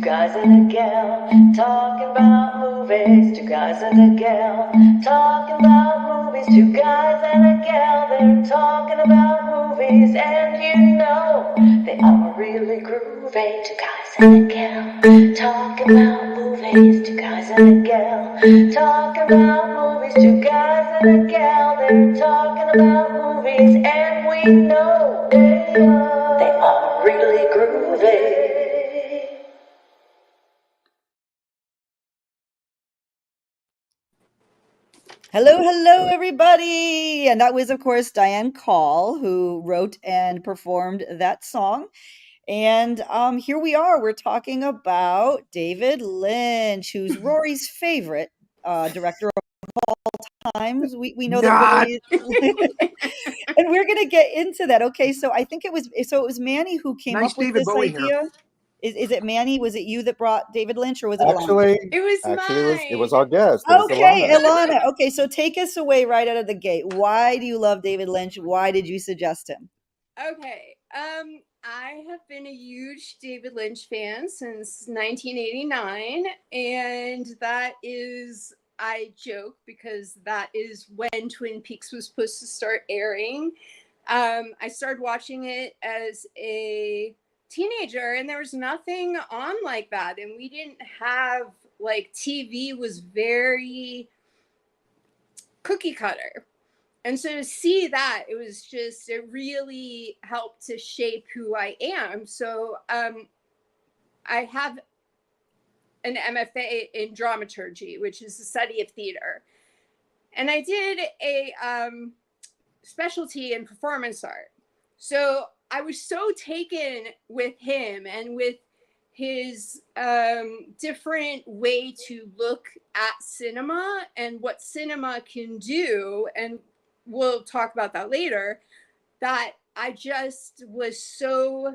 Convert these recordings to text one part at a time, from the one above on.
guys and a gal talking about movies. Two guys and a gal talking about movies. Two guys and a gal, they're talking about movies, and you know they are really groovy. Two guys and a gal talking about movies. Two guys and a gal talking about movies. Two guys and a gal, they're talking about movies, and we know they are really groovy. Hello, hello, everybody. And that was, of course, Diane Call, who wrote and performed that song. And here we are. We're talking about David Lynch, who's Rory's favorite director of all times. We know that Not. Rory and we're going to get into that. Okay, so I think it was Manny who came Nice up with David this Bowie idea. here. Is it Manny? Was it you that brought David Lynch, or was it Elana? Actually, It was it was mine. our guest. It was Okay, Elana. Elana. Okay, so take us away right out of the gate. Why do you love David Lynch? Why did you suggest him? Okay. I have been a huge David Lynch fan since 1989, and that is, I joke because that is when Twin Peaks was supposed to start airing. I started watching it as a teenager, and there was nothing on like that, and we didn't have, like, TV was very cookie cutter. And so to see that, it really helped to shape who I am. So I have an MFA in dramaturgy, which is the study of theater. And I did a specialty in performance art. So I was so taken with him and with his different way to look at cinema and what cinema can do, and we'll talk about that later, that I just was so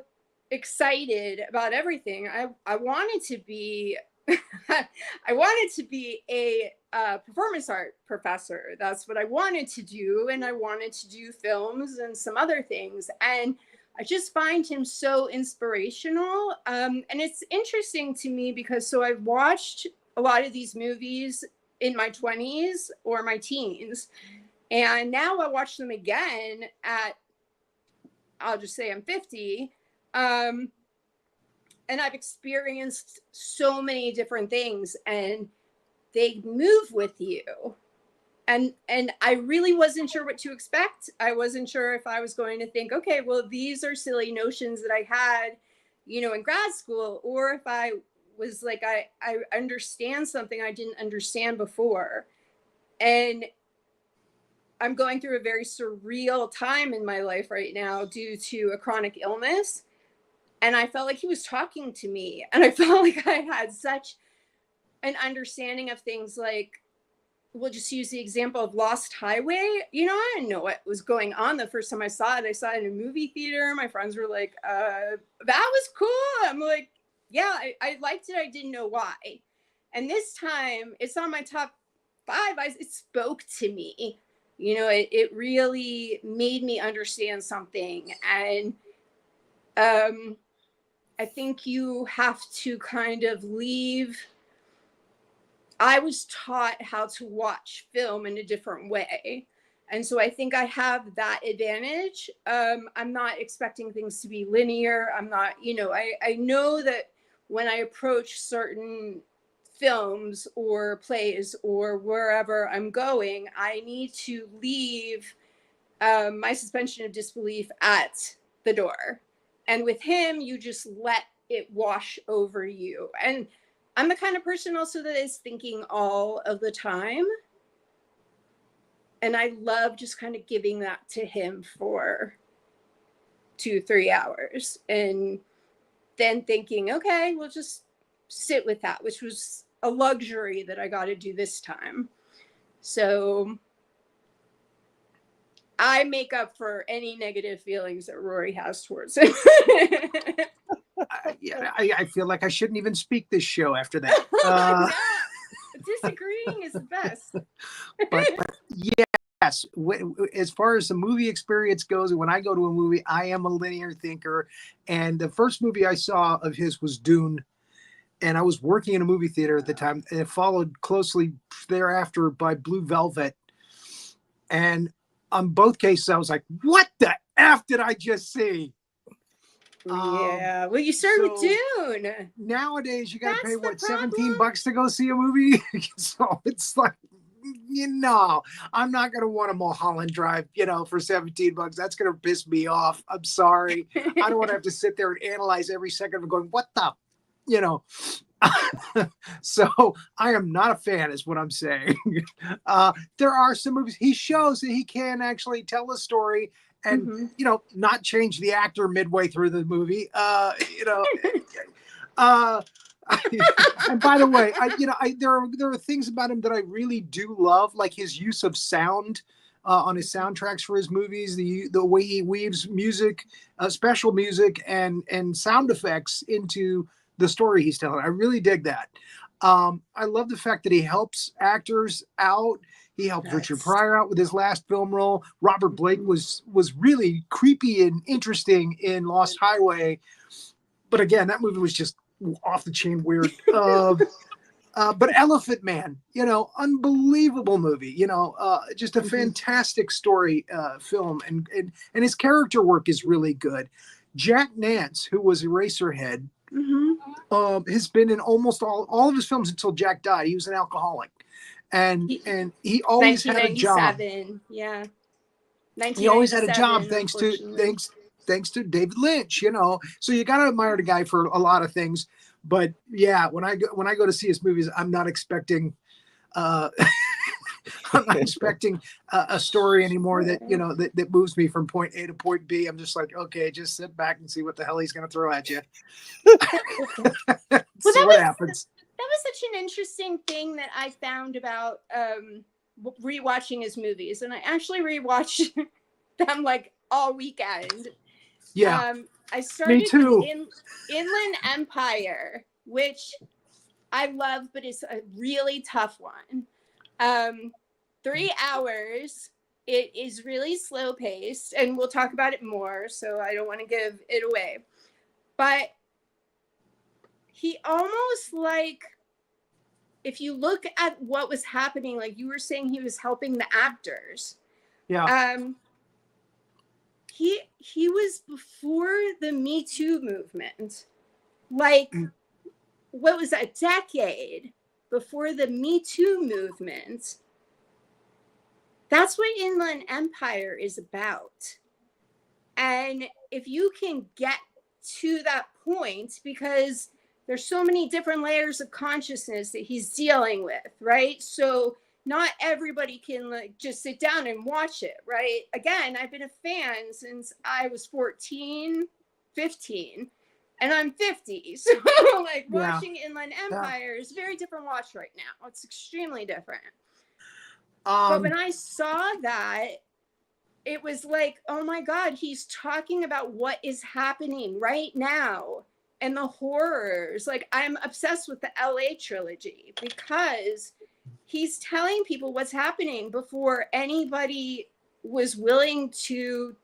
excited about everything. I wanted to be I wanted to be a performance art professor. That's what I wanted to do, and I wanted to do films and some other things, and I just find him so inspirational. And it's interesting to me because I've watched a lot of these movies in my 20s or my teens, and now I watch them again I'll just say I'm 50. And I've experienced so many different things, and they move with you. And I really wasn't sure what to expect. I wasn't sure if I was going to think, okay, well, these are silly notions that I had, in grad school, or if I was like, I understand something I didn't understand before. And I'm going through a very surreal time in my life right now due to a chronic illness. And I felt like he was talking to me. And I felt like I had such an understanding of things, like, we'll just use the example of Lost Highway. I didn't know what was going on the first time I saw it. I saw it in a movie theater. My friends were like, that was cool. I'm like, yeah, I liked it. I didn't know why. And this time, it's on my top 5. It spoke to me. It really made me understand something. And I think you have to kind of leave. I was taught how to watch film in a different way. And so I think I have that advantage. I'm not expecting things to be linear. I'm not, I know that when I approach certain films or plays or wherever I'm going, I need to leave my suspension of disbelief at the door. And with him, you just let it wash over you. And I'm the kind of person also that is thinking all of the time. And I love just kind of giving that to him for 2-3 hours. And then thinking, okay, we'll just sit with that, which was a luxury that I got to do this time. So I make up for any negative feelings that Rory has towards him. I feel like I shouldn't even speak this show after that. Disagreeing is the best. but yes, as far as the movie experience goes, when I go to a movie, I am a linear thinker. And the first movie I saw of his was Dune. and I was working in a movie theater at the time, and it followed closely thereafter by Blue Velvet. And on both cases, I was like, "What the f did I just see?" Yeah. Well, you started with Dune. Nowadays, you got to pay That's the what, problem. $17 to go see a movie. So it's like, I'm not going to want a Mulholland Drive, for $17. That's going to piss me off. I'm sorry. I don't want to have to sit there and analyze every second of going, what the, So I am not a fan, is what I'm saying. There are some movies he shows that he can actually tell a story and, not change the actor midway through the movie. And by the way, there are things about him that I really do love, like his use of sound on his soundtracks for his movies, the way he weaves music, special music, and sound effects into the story he's telling. I really dig that. I love the fact that he helps actors out. He helped Richard Pryor out with his last film role. Robert Blake was really creepy and interesting in Lost Highway, but again, that movie was just off the chain weird. But Elephant Man, unbelievable movie. Just a fantastic story film, and his character work is really good. Jack Nance, who was Eraserhead, has been in almost all of his films until Jack died. He was an alcoholic, and he always had a job. Yeah, he always had a job thanks to David Lynch. So you got to admire the guy for a lot of things. But yeah, when I go to see his movies, I'm not expecting a story anymore that that moves me from point A to point B. I'm just like, okay, just sit back and see what the hell he's going to throw at you. See what happens. That was such an interesting thing that I found about rewatching his movies, and I actually rewatched them like all weekend. Yeah, I started me too. with Inland Empire, which I love, but it's a really tough one. 3 hours. It is really slow paced, and we'll talk about it more, so I don't want to give it away. But he almost, like, if you look at what was happening, like you were saying, he was helping the actors. Yeah. He was before the Me Too movement. Like, what was that, a decade before the Me Too movement? That's what Inland Empire is about. And if you can get to that point, because there's so many different layers of consciousness that he's dealing with, right? So not everybody can like just sit down and watch it, right? Again, I've been a fan since I was 14, 15, and I'm 50. So like watching Inland Empire is a very different watch right now. It's extremely different. But when I saw that, it was like, oh my God, he's talking about what is happening right now and the horrors. Like, I'm obsessed with the LA trilogy because he's telling people what's happening before anybody was willing to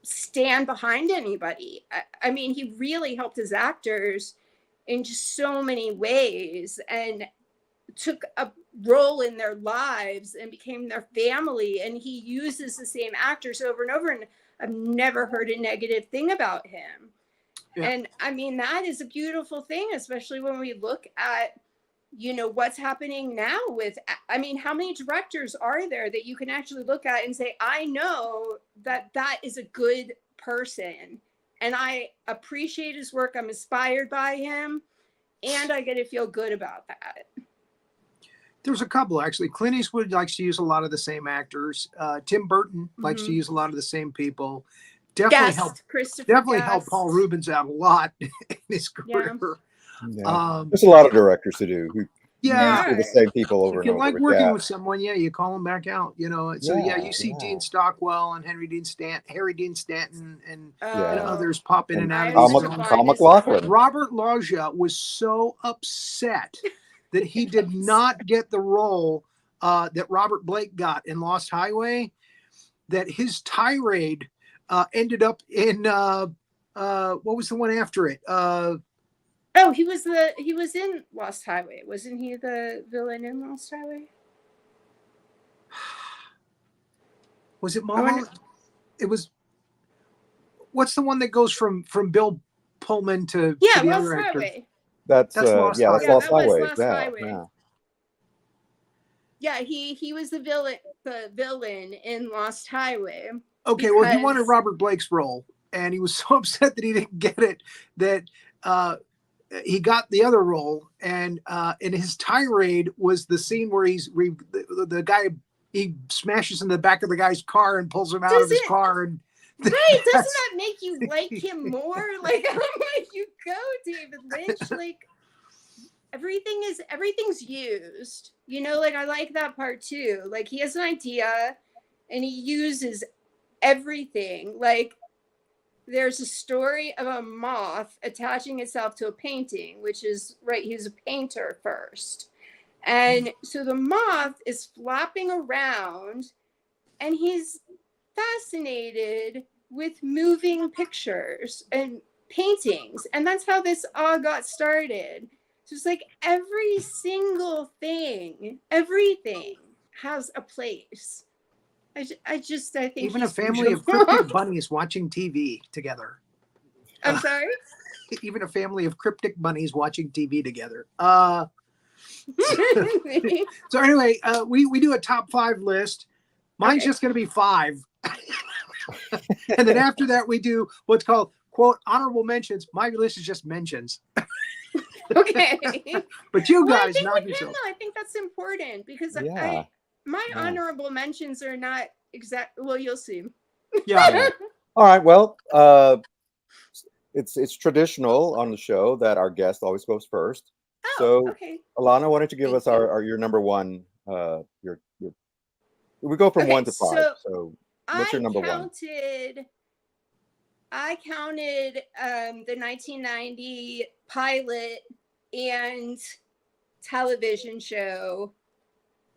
stand behind anybody. I mean, he really helped his actors in just so many ways and took a role in their lives and became their family. And he uses the same actors over and over. And I've never heard a negative thing about him. Yeah. And I mean, that is a beautiful thing, especially when we look at, what's happening now with, I mean, how many directors are there that you can actually look at and say, I know that is a good person and I appreciate his work. I'm inspired by him and I get to feel good about that. There's a couple, actually. Clint Eastwood likes to use a lot of the same actors. Tim Burton likes to use a lot of the same people. Definitely helped Paul Rubens out a lot in his career. Yeah. There's a lot of directors to do who use the same people over and over. If you like working with someone, you call them back out. So you see Dean Stockwell and Harry Dean Stanton and others pop in and out of Tom McLaughlin. Robert Lodge was so upset that he did not get the role that Robert Blake got in Lost Highway, that his tirade ended up in what was the one after it? Oh, he was in Lost Highway. Wasn't he the villain in Lost Highway? Was it Mulholland? It was. What's the one that goes from Bill Pullman to the Lost other actor? Highway. That's Lost Highway. That's Lost that was Highway. Lost Highway. Yeah. Yeah, he was the villain in Lost Highway. Okay, well, he wanted Robert Blake's role, and he was so upset that he didn't get it that he got the other role, and his tirade was the scene where the guy, he smashes in the back of the guy's car and pulls him out of his car, and right? Doesn't that make you like him more? Like, I'm like, you go, David Lynch. Like, everything's used. You know, like I like that part too. Like he has an idea, and he uses everything. Like there's a story of a moth attaching itself to a painting, which is right. He's a painter first, and so the moth is flapping around, and he's fascinated with moving pictures and paintings, and that's how this all got started. So it's like every single thing, everything has a place. I think even a family of cryptic bunnies watching TV together. I'm sorry? Even a family of cryptic bunnies watching TV together. So anyway, we do a top 5 list. Mine's just going to be 5. And then after that, we do what's called, quote, honorable mentions. My list is just mentions. Okay. But you guys knock yourself. I think that's important because my Yeah. honorable mentions are not exact. Well, you'll see. Yeah. All right. Well, it's traditional on the show that our guest always goes first. Oh, so, okay. Alana, why don't you give us your number one? We go from 1 to 5. So, what's your number one? I counted the 1990 pilot and television show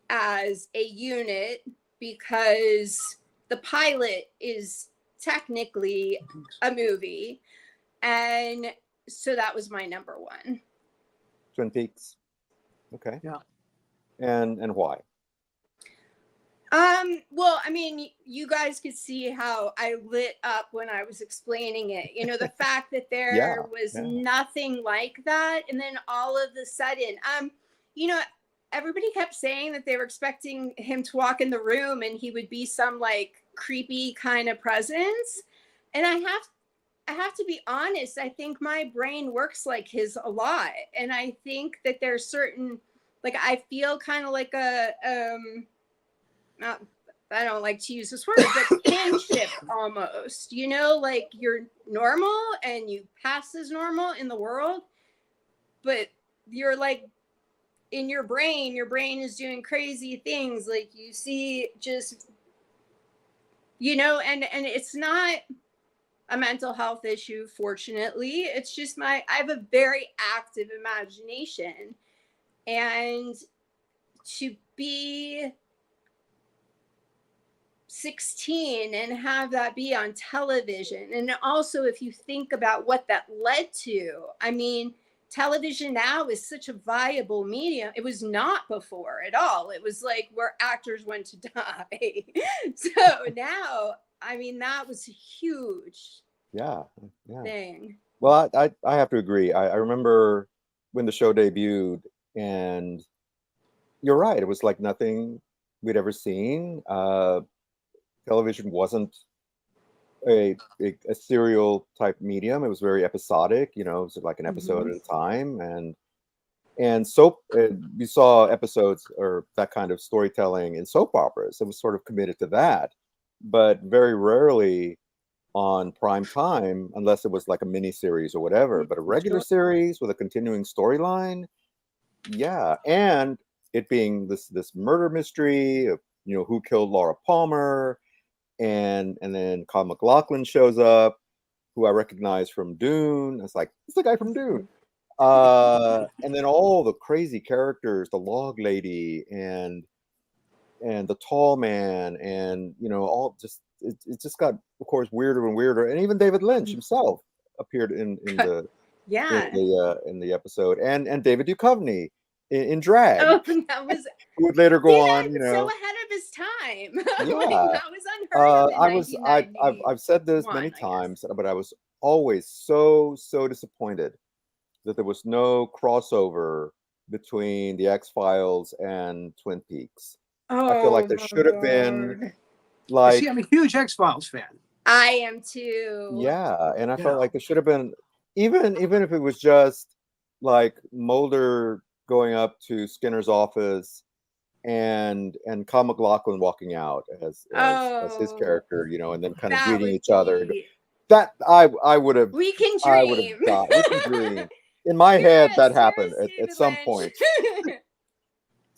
as a unit because the pilot is technically a movie, and so that was my number one. Twin Peaks. Okay. Yeah. And why? Well, I mean, you guys could see how I lit up when I was explaining it. You know, the fact that there was nothing like that, and then all of a sudden, you know, everybody kept saying that they were expecting him to walk in the room and he would be some like creepy kind of presence. And I have to be honest, I think my brain works like his a lot. And I think that there's certain, like, I feel kind of like I don't like to use this word, but kinship almost, you know, like you're normal and you pass as normal in the world, but you're like, in your brain is doing crazy things. Like you see just, you know, and it's not a mental health issue, fortunately. It's just I have a very active imagination, and to be 16 and have that be on television. And also, if you think about what that led to, I mean, television now is such a viable medium. It was not before at all. It was like where actors went to die. So now, I mean, that was a huge thing. Well, I have to agree. I remember when the show debuted, and you're right. It was like nothing we'd ever seen. Television wasn't a serial type medium. It was very episodic, you know, it was like an episode at a time. And soap, you saw episodes or that kind of storytelling in soap operas. It was sort of committed to that, but very rarely on prime time, unless it was like a mini series or whatever. But a regular series with a continuing storyline, and it being this murder mystery of, you know, who killed Laura Palmer. And then Kyle MacLachlan shows up, who I recognize from Dune. It's like, it's the guy from Dune. And then all the crazy characters, the log lady and the tall man, and, you know, all just, it just got, of course, weirder and weirder. And even David Lynch himself appeared in the Yeah. in the episode, and David Duchovny in drag, Oh, that was who would later go on, you so know. ahead of his time. Yeah. Like, that was unheard of in I've said this many 1991, I guess. times, but I was always so disappointed that there was no crossover between the X-Files and Twin Peaks. I feel like Oh there my should have been, God. like, See, I'm a huge X-Files fan. I am too. yeah, and I Yeah. felt like there should have been, even if it was just like Mulder going up to Skinner's office and Kyle MacLachlan walking out as his Oh, character, you know, and then kind of that greeting would each other. be. That I would have We can I would have dream. died. We can dream. In my head, that happened at David some Lynch. point.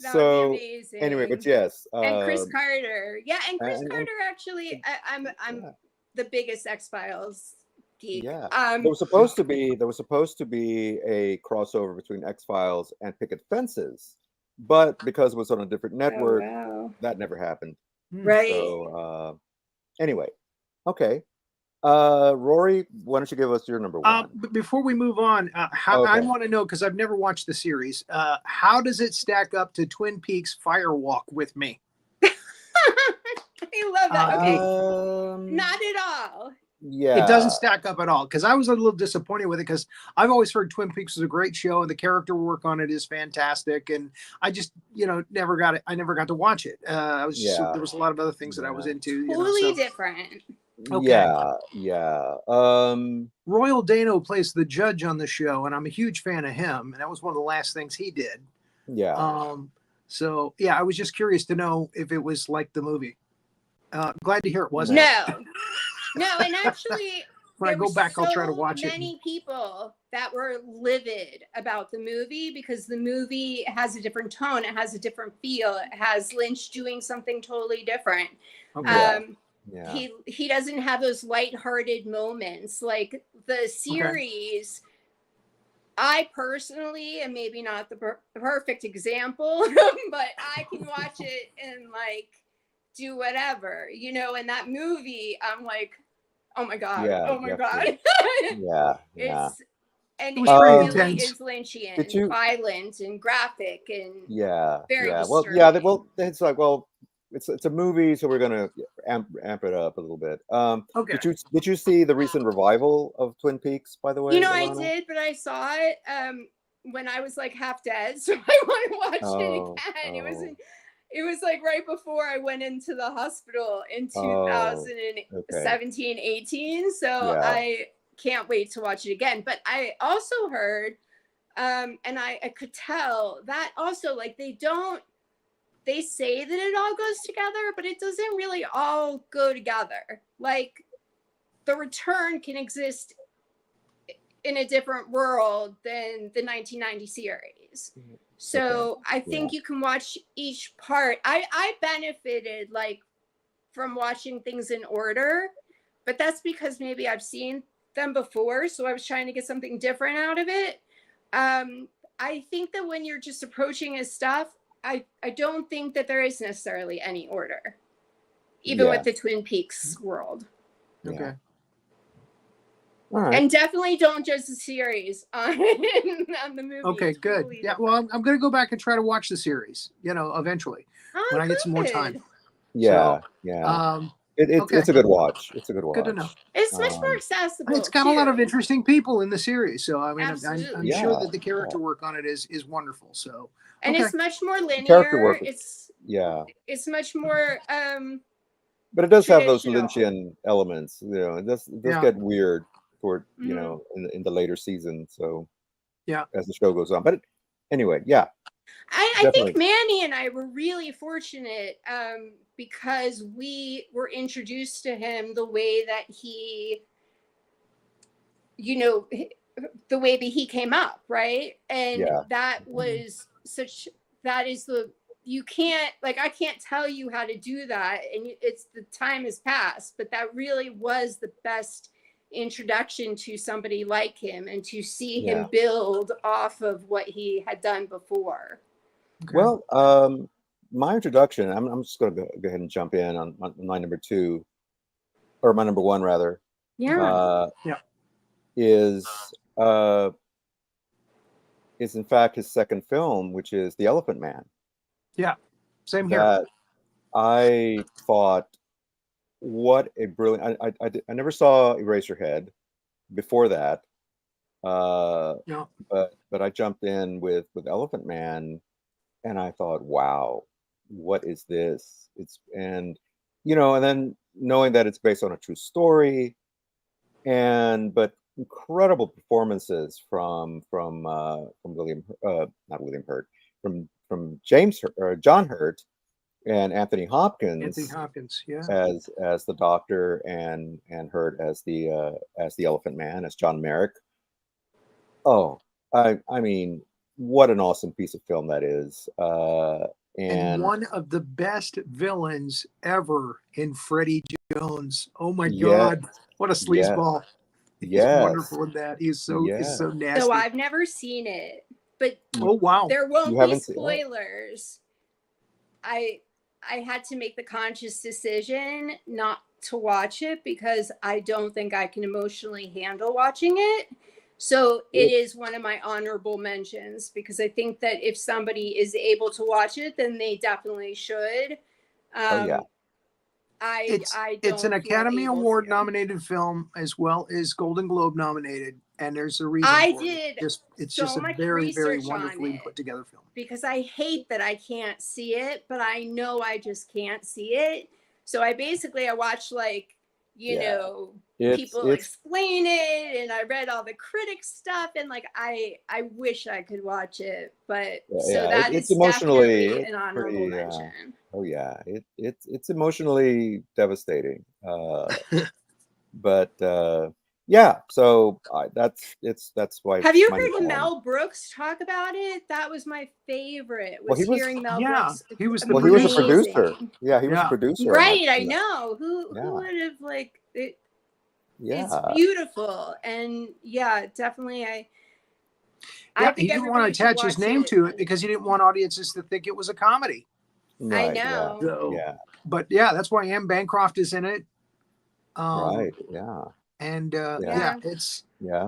That So would be amazing. anyway, but yes, and Chris Carter. Yeah, and Chris and- Carter actually, I'm yeah. the biggest X-Files geek. Yeah, there was supposed to be a crossover between X-Files and Picket Fences, but because it was on a different network, wow. that never happened. Right. So anyway, okay. Rory, why don't you give us your number one? But before we move on, I want to know, because I've never watched the series, how does it stack up to Twin Peaks Firewalk with Me? I love that. Okay, not at all. Yeah, It doesn't stack up at all, because I was a little disappointed with it, because I've always heard Twin Peaks was a great show and the character work on it is fantastic, and I just never got it. I never got to watch it. I was just, there was a lot of other things that I was into. Totally different. Okay. Yeah. Royal Dano plays the judge on the show, and I'm a huge fan of him, and that was one of the last things he did. Yeah. So yeah, I was just curious to know if it was like the movie. Glad to hear it wasn't. No, and actually, when I go back, I'll try to watch it. Many people that were livid about the movie because the movie has a different tone, it has a different feel, it has Lynch doing something totally different. Okay. Yeah. He doesn't have those lighthearted moments like the series. Okay. I personally am maybe not the perfect example, but I can watch it and like do whatever, and that movie, I'm like, oh my God. Yeah, oh my God. Yeah. And it it really intense. is Lynchian, violent and graphic and very disturbing. It's like, it's a movie, so we're gonna amp it up a little bit. Okay. Did you see the recent revival of Twin Peaks, by the way? Elana? I did, but I saw it when I was like half dead, so I want to watch it again. It was like right before I went into the hospital in 2017, 18. So I can't wait to watch it again. But I also heard, and I could tell that also, like, they say that it all goes together, but it doesn't really all go together. Like, the return can exist in a different world than the 1990 series. So I think you can watch each part. I benefited like from watching things in order, but that's because maybe I've seen them before. So I was trying to get something different out of it. I think that when you're just approaching his stuff, I don't think that there is necessarily any order, even with the Twin Peaks world. Okay. All right. And definitely don't judge the series on the movie. Okay, good. Yeah, well, I'm going to go back and try to watch the series, eventually when I get some more time. Yeah, so, it's a good watch. It's a good watch. Good to know. It's much more accessible. It's got a lot of interesting people in the series, so I mean, I'm sure that the character work on it is wonderful. So, and it's much more linear. Character work. It's much more. But it does have those Lynchian elements. It does get weird toward in the later season. So as the show goes on, but anyway, I think Manny and I were really fortunate because we were introduced to him the way that he, the way that he came up, right? And that was you can't, like, I can't tell you how to do that. And the time has passed, but that really was the best introduction to somebody like him and to see him build off of what he had done before. Okay. Well, my introduction, I'm just going to go ahead and jump in on my number two, or my number one rather. Yeah. Is uh, is in fact his second film, which is The Elephant Man. Yeah, same here. That I thought, what a brilliant! I never saw Eraserhead before that, No. but I jumped in with Elephant Man, and I thought, wow, what is this? And then knowing that it's based on a true story, but incredible performances from William, not William Hurt, from John Hurt and Anthony Anthony Hopkins Hopkins, yeah. as the Doctor, and Hurt as the Elephant Man, as John Merrick. Oh, I mean, what an awesome piece of film that is. And one of the best villains ever in Freddie Jones. Oh my God, what a sleazeball! He's wonderful in that. He's so nasty. So I've never seen it, but oh wow, there won't be spoilers. I had to make the conscious decision not to watch it because I don't think I can emotionally handle watching it. So it is one of my honorable mentions because I think that if somebody is able to watch it, then they definitely should. It's an Academy Award nominated film as well as Golden Globe nominated, and there's a reason. It's just a very, very wonderfully put together film. Because I hate that I can't see it, but I know I just can't see it. So I watched people explain it, and I read all the critics stuff, and I wish I could watch it, but it's emotionally an honorable mention. Oh yeah, it's emotionally devastating, but yeah. So that's why. Have you heard Mel Brooks talk about it? That was my favorite. Hearing Mel Brooks. He was he was a producer. Yeah, he was a producer. Right, I know. Who would have it? Yeah, it's beautiful, and definitely. I think he didn't want to attach his name to it because he didn't want audiences to think it was a comedy. Right, I know. Yeah. So, but that's why Anne Bancroft is in it. Right. Yeah. And it's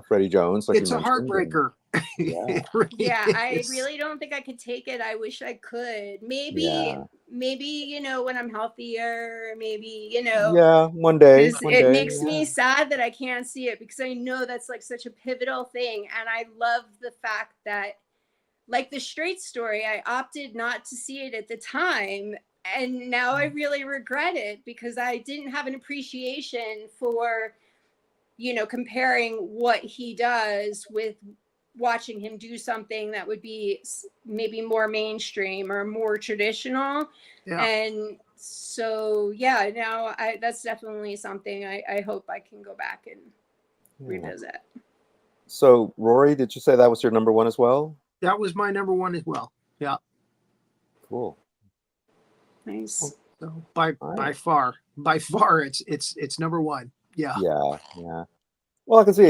Freddie Jones. It's a heartbreaker. I really don't think I could take it. I wish I could. Maybe when I'm healthier, one day. It makes me sad that I can't see it because I know that's such a pivotal thing, and I love the fact that the Straight Story, I opted not to see it at the time, and now I really regret it because I didn't have an appreciation for comparing what he does with watching him do something that would be maybe more mainstream or more traditional. And so now that's definitely something I hope I can go back and revisit. So Rory, did you say that was your number one as well? That was my number one as well. Yeah. Cool. Nice. So by far it's number one. Yeah. Well, I can see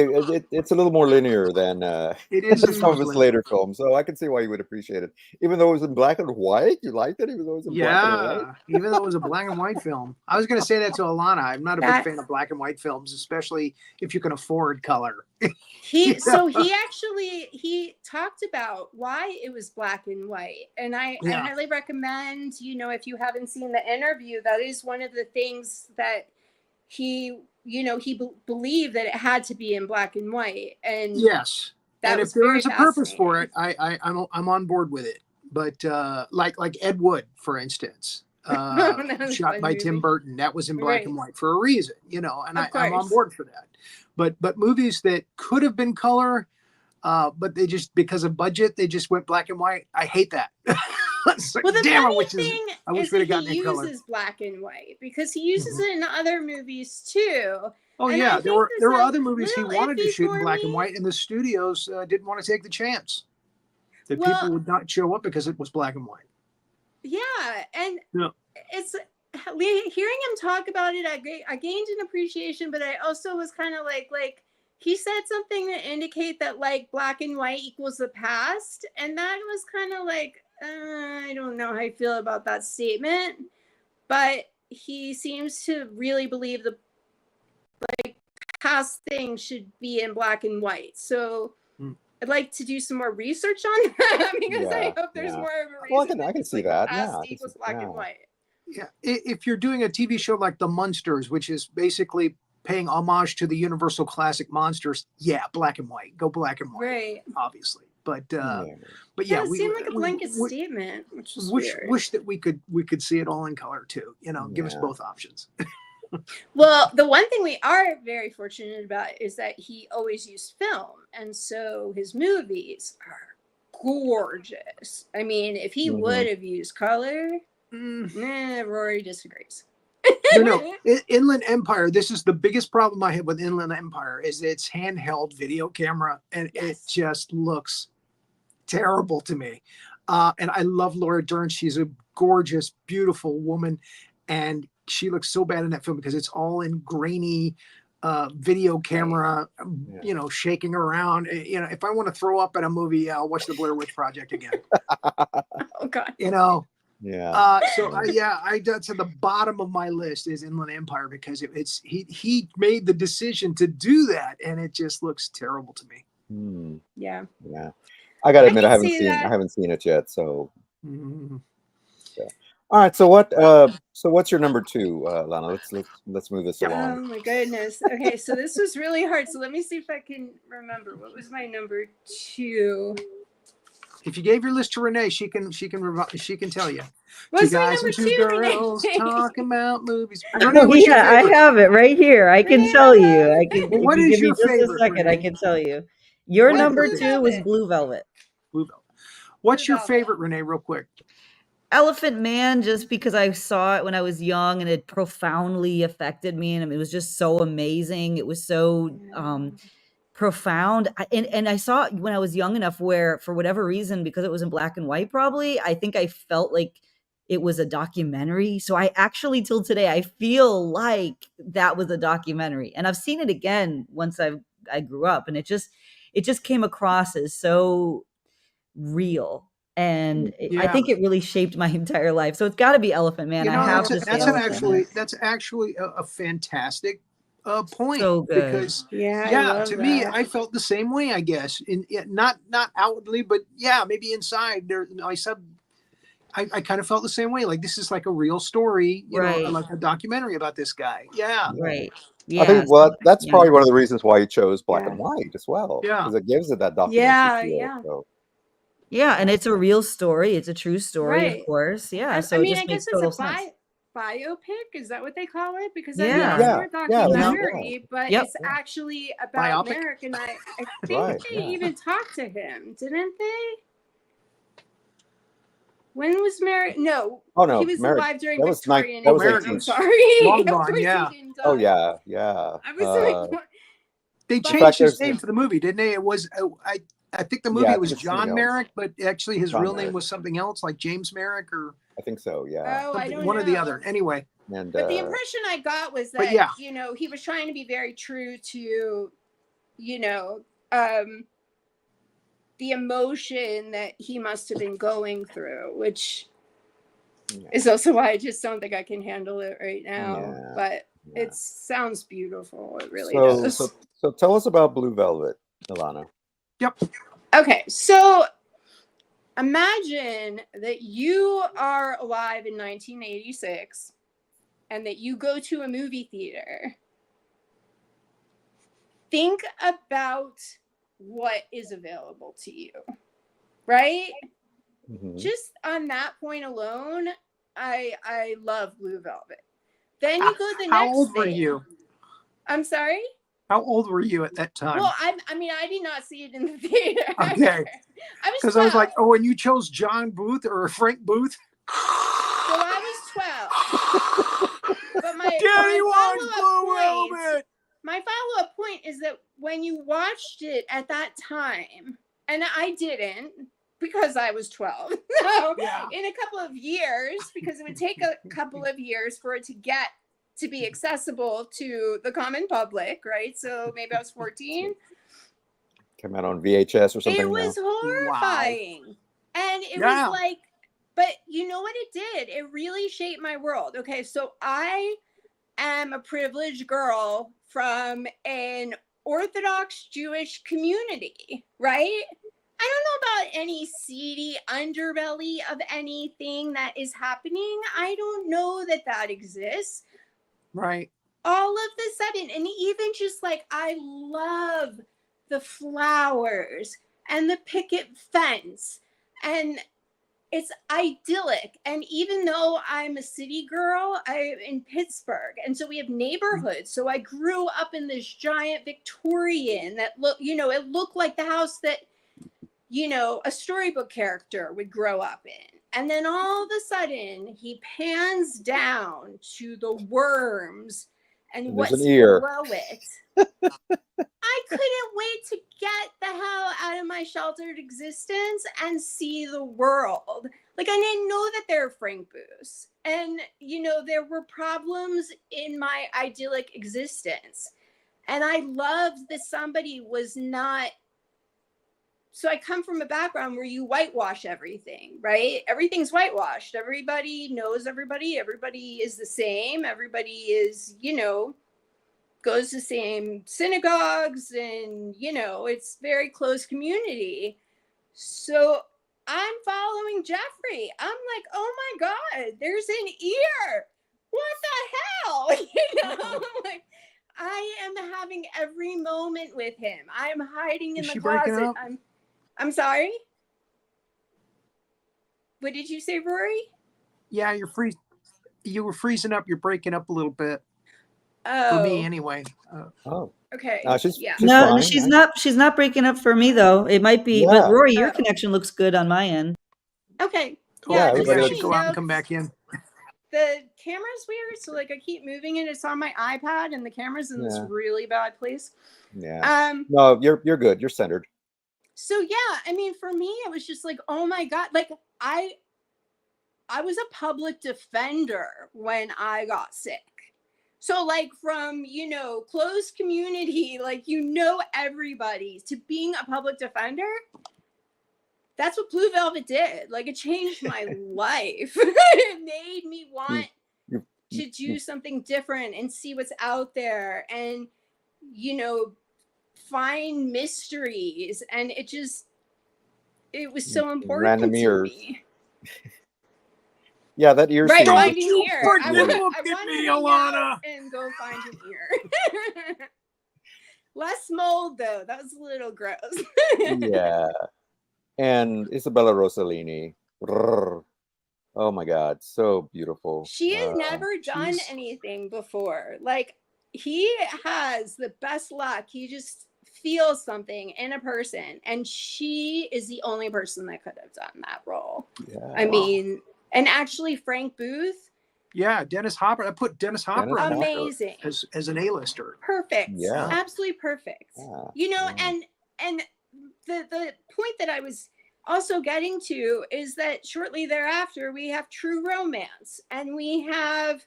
it's a little more linear than it is some of his later films, so I can see why you would appreciate it. Even though it was in black and white, you liked it. Even though it was in black and white. Even though it was a black and white film. I was going to say that to Elana. I'm not a big fan of black and white films, especially if you can afford color. He talked about why it was black and white, and I highly recommend. If you haven't seen the interview, that is one of the things that he believed that it had to be in black and white, and and if there is a purpose for it, I'm on board with it. But like Ed Wood, for instance, shot by Tim Burton, that was in black and white for a reason, and I'm on board for that. But movies that could have been color, but they just, because of budget, they just went black and white. I hate that. The funny thing is that he color. uses black and white because he uses it in other movies too. Oh and there were other movies he wanted to shoot in black and white, and the studios didn't want to take the chance that people would not show up because it was black and white. Yeah, and it's hearing him talk about it. I gained an appreciation, but I also was kind of like he said something to indicate that black and white equals the past, and that was kind of I don't know how I feel about that statement, but he seems to really believe the past things should be in black and white. So Hmm. I'd like to do some more research on that because I hope there's more of a reason. Well, I than can just, see like, that. past Yeah, I can equals see- black yeah. and white. Yeah, if you're doing a TV show like The Munsters, which is basically paying homage to the Universal classic monsters, yeah, black and white. Go black and white, Right. obviously. But Yeah. Yeah, it seemed like a blanket statement, which is weird. wish that we could see it all in color too. You know, give us Yeah. both options. Well, the one thing we are very fortunate about is that he always used film, and so his movies are gorgeous. I mean, if he Mhm. would have used color, Mm, Rory disagrees. no. Inland Empire. This is the biggest problem I have with Inland Empire is its handheld video camera, and it Yes. just looks terrible to me. And I love Laura Dern. She's a gorgeous, beautiful woman, and she looks so bad in that film because it's all in grainy video camera, Yeah. you know, shaking around. You know, if I want to throw up at a movie, I'll watch the Blair Witch Project again. Oh God. You know. Yeah. That's at the bottom of my list is Inland Empire because he made the decision to do that, and it just looks terrible to me. Hmm. Yeah. Yeah. I gotta admit, can I haven't see seen that. I haven't seen it yet. So Mhm. all right. So what's your number two, Lana? Let's move this Oh along. my goodness. Okay, so this was really hard. So let me see if I can remember. What was my number 2? If you gave your list to Renee, she can tell you. What's Two my guys number and 2, two Renee? girls talking about movies. Oh, Renee, what's your yeah, I favorite? have it right here. I can Renee, tell you. hello. I can. Well, If what you is give me your just a favorite, second, I Renee? can tell you. Your What is number your 2 was favorite? Blue Velvet. Blue Velvet. What's Blue your Velvet. favorite, Renee? Real quick. Elephant Man, just because I saw it when I was young and it profoundly affected me, and it was just so amazing. It was so profound. And I saw it when I was young enough where, for whatever reason, because it was in black and white, probably, I think I felt like it was a documentary. So I actually, till today, I feel like that was a documentary. And I've seen it again once I grew up, and it just came across as so real. And I Yeah. think it really shaped my entire life. So it's got to be Elephant Man. You I know, have to say Elephant Man. that's actually a fantastic point So good. because I yeah, love to me, that. I felt the same way. I guess not outwardly, but yeah, maybe inside there. I kind of felt the same way. Like this is like a real story, you know, Right. like a documentary about this guy. Yeah, Right. I Yeah. think that's probably one of the reasons why he chose black Yeah. and white as well. Yeah. Because it gives it that documentary feel. Yeah. So. Yeah, and it's a real story. It's a true story, of Right. course. Yeah, And, so I it mean, just I makes guess it's total a sense. biopic. Is that what they call it? Because Yeah. I mean, it's Yeah. more Yeah. documentary, but Yep. it's actually about Biopic? Merrick. And I think Right, they yeah. even talked to him, didn't they? When was Merrick? No. Oh no, He was Merrick- alive during that was Victorian. that was era. 18. I'm sorry. Long Of gone, course he yeah. didn't Oh die. yeah. I was like, They But- changed fact, his there's- name for the movie, didn't they? It was I think the movie Yeah, was it's John something else. Merrick, but actually his John real name Merrick. was something else, like James Merrick or I think so. Yeah. oh, I something, don't one know. or the other. Anyway, And But the impression I got was but that, yeah. you know, he was trying to be very true to, you know, the emotion that he must have been going through, which yeah. is also why I just don't think I can handle it right now. Yeah. But Yeah. it sounds beautiful. It really so, does. so tell us about Blue Velvet, Elana. Yep. Okay, so imagine that you are alive in 1986 and that you go to a movie theater. Think about what is available to you, right? Mhm. Just on that point alone, I love Blue Velvet. Then you go the How next old were thing. you? I'm sorry? How old were you at that time? Well, I mean, I did not see it in the theater. Okay. I was Because I was 12. like, oh, and you chose John Booth or Frank Booth? So I was 12. But my Daddy follow-up wants Blue point- Velvet. My follow-up point is that when you watched it at that time, and I didn't because I was 12, so Yeah. in a couple of years, because it would take a couple of years for it to get to be accessible to the common public, right? So maybe I was 14. Came out on VHS or something. It was horrifying. And it Yeah. was like, but you know what it did? It really shaped my world. Okay, so I am a privileged girl from an Orthodox Jewish community, right? I don't know about any seedy underbelly of anything that is happening. I don't know that exists. Right. All of a sudden, and even just like, I love the flowers and the picket fence, and it's idyllic. And even though I'm a city girl, I'm in Pittsburgh, and so we have neighborhoods. So I grew up in this giant Victorian that it looked like the house that, a storybook character would grow up in. And then all of a sudden he pans down to the worms and what's below it. I couldn't wait to get the hell out of my sheltered existence and see the world. Like, I didn't know that there were Frank Booths. And, there were problems in my idyllic existence. And I loved that somebody was not. So I come from a background where you whitewash everything, right? Everything's whitewashed. Everybody knows everybody. Everybody is the same. Everybody is, goes to the same synagogues, and, it's very close community. So I'm following Jeffrey. I'm like, oh my God, there's an ear. What the hell? I'm like, I am having every moment with him. I'm hiding in the closet. I'm sorry? What did you say, Rory? Yeah, you were freezing up. You're breaking up a little bit. Oh. For me, anyway. Okay. She's no, fine. she's not breaking up for me though. It might be, but Rory, your connection looks good on my end. Okay. Yeah, everybody should go out and come back in. The camera's weird, so like I keep moving it. It's on my iPad, and the camera's in this really bad place. Yeah. No, you're good. You're centered. So yeah, I mean, for me, it was just like, oh my God, like I was a public defender when I got sick. So like from, closed community, like, everybody, to being a public defender, that's what Blue Velvet did. Like, it changed my life. It made me want to do something different and see what's out there and, find mysteries. And it was so important to me. Yeah, that ear. Right, scene. find an ear. I want at me, Elana. And go find an ear. Less mold, though. That was a little gross. Yeah. And Isabella Rossellini. Oh my God, so beautiful. She has never done anything before. Like, he has the best luck. He just feels something in a person, and she is the only person that could have done that role. Yeah. I mean, and actually Frank Booth. Yeah, Dennis Hopper. I put Dennis Hopper amazing as an A-lister. Perfect. Yeah. Absolutely perfect. And the point that I was also getting to is that shortly thereafter we have True Romance, and we have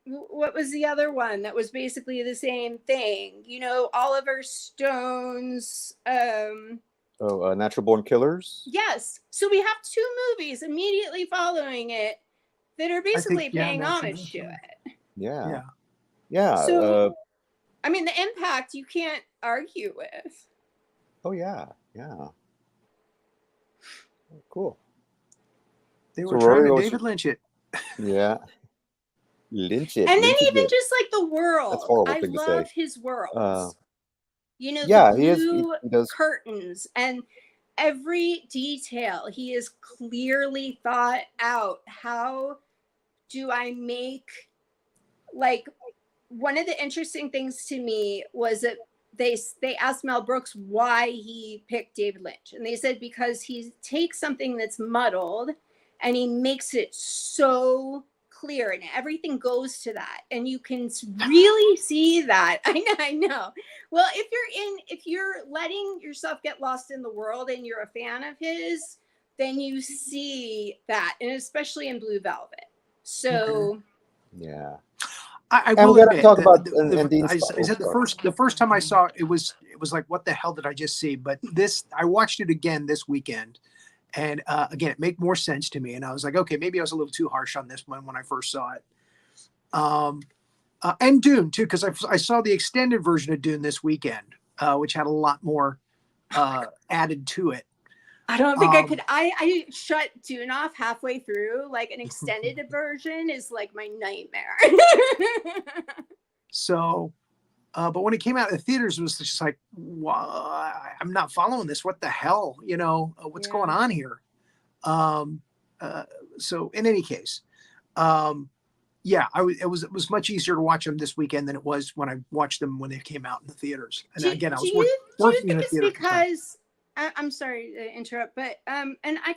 what was the other one that was basically the same thing? Oliver Stone's Natural Born Killers. Yes. So we have two movies immediately following it that are basically paying homage to it. Yeah. So, I mean, the impact you can't argue with. Oh yeah. Cool. They were trying to David Lynch it. Yeah. Lynch it. And then even just like the world. That's horrible I thing to love say. his worlds. The blue curtains and every detail. He is clearly thought out. How do I make, like, one of the interesting things to me was that they asked Mel Brooks why he picked David Lynch. And they said because he takes something that's muddled and he makes it so clear, and everything goes to that. And you can really see that. I know. Well, if you're letting yourself get lost in the world and you're a fan of his, then you see that, and especially in Blue Velvet. So yeah. I will admit, talk about I said the first time I saw it was like, what the hell did I just see? But I watched it again this weekend, and again, it made more sense to me. And I was like, okay, maybe I was a little too harsh on this one when I first saw it. And Dune too, because I saw the extended version of Dune this weekend, which had a lot more added to it. I don't think I could. I shut Dune off halfway through. Like an extended version is like my nightmare. So, but when it came out in the theaters, it was just like, I'm not following this. What the hell? What's going on here? So in any case, it was much easier to watch them this weekend than it was when I watched them when they came out in the theaters. And again, I was working in the theater. Because I'm sorry to interrupt, but and I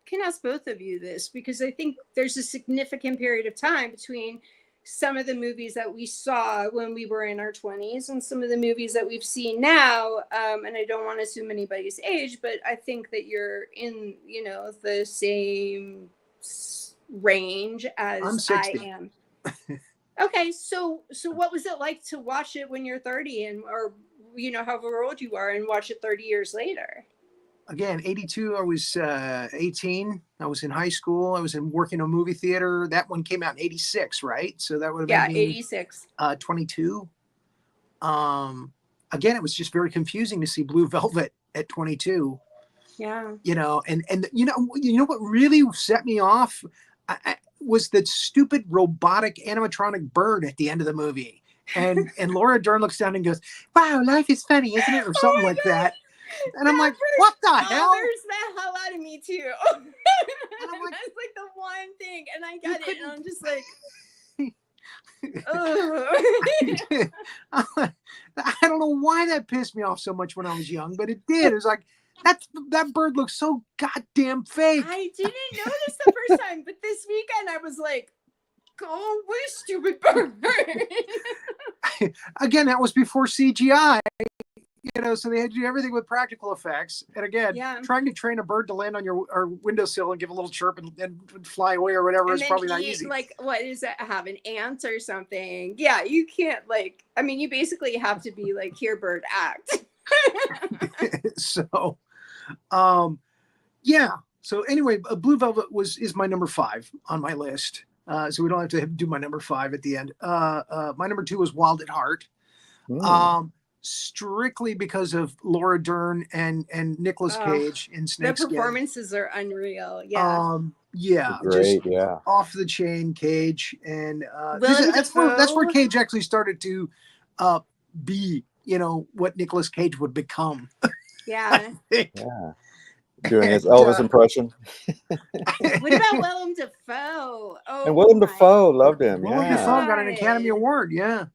can ask both of you this, because I think there's a significant period of time between some of the movies that we saw when we were in our 20s and some of the movies that we've seen now. And I don't want to assume anybody's age, but I think that you're in, the same range as I'm 60. I am. Okay, so what was it like to watch it when you're 30 or however old you are, and watch it 30 years later? Again, 82, I was 18. I was in high school. I was working in a movie theater. That one came out in 86, right? So that would have been 86. 22. Again, it was just very confusing to see Blue Velvet at 22. Yeah. And what really set me off was the stupid robotic animatronic bird at the end of the movie. And Laura Dern looks down and goes, "Wow, life is funny, isn't it?" Or something like that. And I'm like, what the hell? There's the hell out of me too. And I'm like, that's like the one thing. And I get it. And I'm just like, I don't know why that pissed me off so much when I was young, but it did. It was like, that bird looks so goddamn fake. I didn't notice the first time, but this weekend I was like, go away, stupid bird. Again, that was before CGI, so they had to do everything with practical effects. And again, trying to train a bird to land on your windowsill and give a little chirp and fly away or whatever is probably not easy. Like, what is that? Have an ant or something? Yeah, you can't you basically have to be like, here, bird, act. So, So anyway, Blue Velvet is my number 5 on my list. So we don't have to do my number 5 at the end. My number 2 was Wild at Heart. Strictly because of Laura Dern and Nicolas Cage in Snakeskin. The performances are unreal. Yeah. Great, off the chain Cage, and that's where Cage actually started to be, what Nicolas Cage would become. Yeah. Doing his Elvis impression. What about Willem Dafoe? And Willem Dafoe, loved him. Willem Dafoe got an Academy Award. Yeah.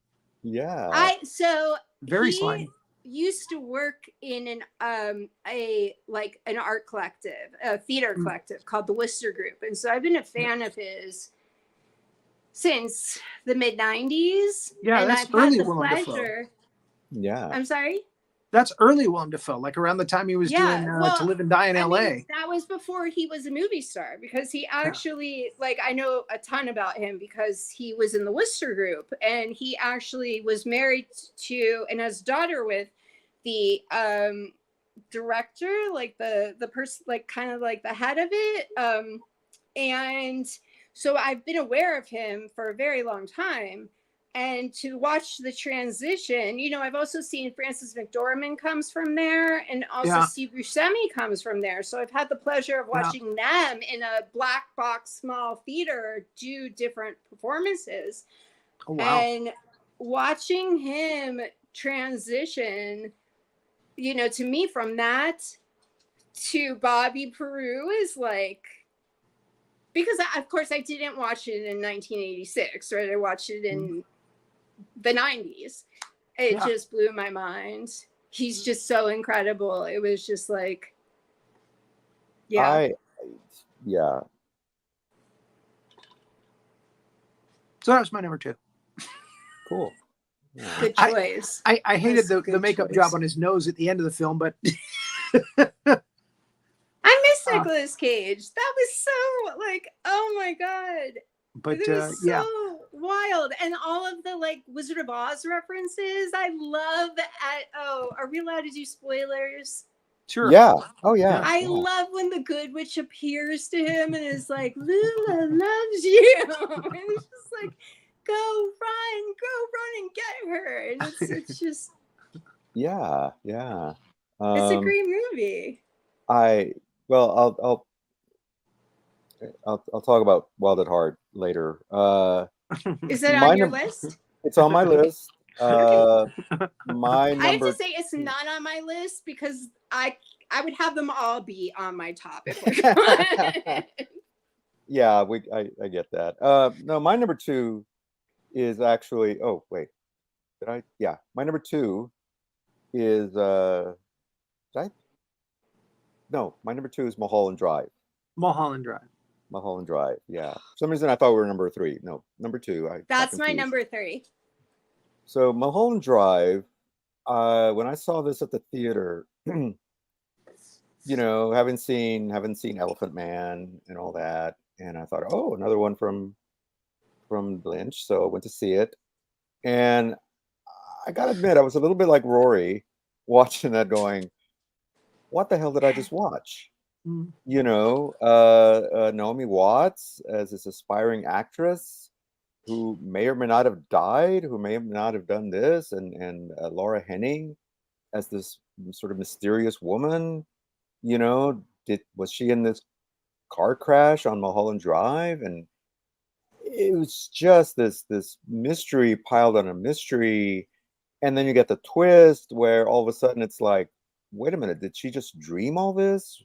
Very slimy. Used to work in an art collective, a theater collective called the Worcester Group, and so I've been a fan of his since the mid '90s. Yeah, and that's I've early had the Willem pleasure. Dafoe. Yeah, I'm sorry. That's early Willem Dafoe, like around the time he was doing To Live and Die in L.A. That was before he was a movie star, because he actually, I know a ton about him because he was in the Worcester Group, and he actually was married to and has a daughter with the director, the person, kind of like the head of it. And so I've been aware of him for a very long time. And to watch the transition, I've also seen Frances McDormand comes from there, and also Steve Buscemi comes from there. So I've had the pleasure of watching them in a black box small theater do different performances. Oh, wow. And watching him transition, to me, from that to Bobby Peru is because of course I didn't watch it in 1986, right? I watched it in the 90s. It just blew my mind. He's just so incredible. It was just So that was my number 2. Cool. Yeah. Good choice. I hated the makeup job on his nose at the end of the film, but I miss Nicolas Cage. That was so oh my God. But it was so wild. And all of the Wizard of Oz references. I love that. Are we allowed to do spoilers? Sure. Yeah. Oh yeah. I love when the Good Witch appears to him and is like, Lula loves you. And it's just go run and get her. And it's just Yeah. it's a great movie. I'll talk about Wild at Heart later. Is it my on your num- list? It's on my list. My I have number. to say it's not on my list because I would have them all be on my top if we're Yeah, I get that. No, my number 2 is actually. Oh wait, did I? Yeah, my number 2 is. Did I? No, my number 2 is Mulholland Drive. Mulholland Drive. Mulholland Drive. Yeah. For some reason I thought we were number 3. No, number 2. I got That's my confused. number 3. So Mulholland Drive. When I saw this at the theater, you know, haven't seen Elephant Man and all that, and I thought, oh, another one from Lynch. So I went to see it, and I gotta admit, I was a little bit like Rory watching that, going, "What the hell did I just watch?" Mm. You know, Naomi Watts as this aspiring actress who may or may not have died, who may or may not have done this, and Laura Henning as this sort of mysterious woman. You know, was she in this car crash on Mulholland Drive? And it was just this mystery piled on a mystery, and then you get the twist where all of a sudden it's like, wait a minute, did she just dream all this?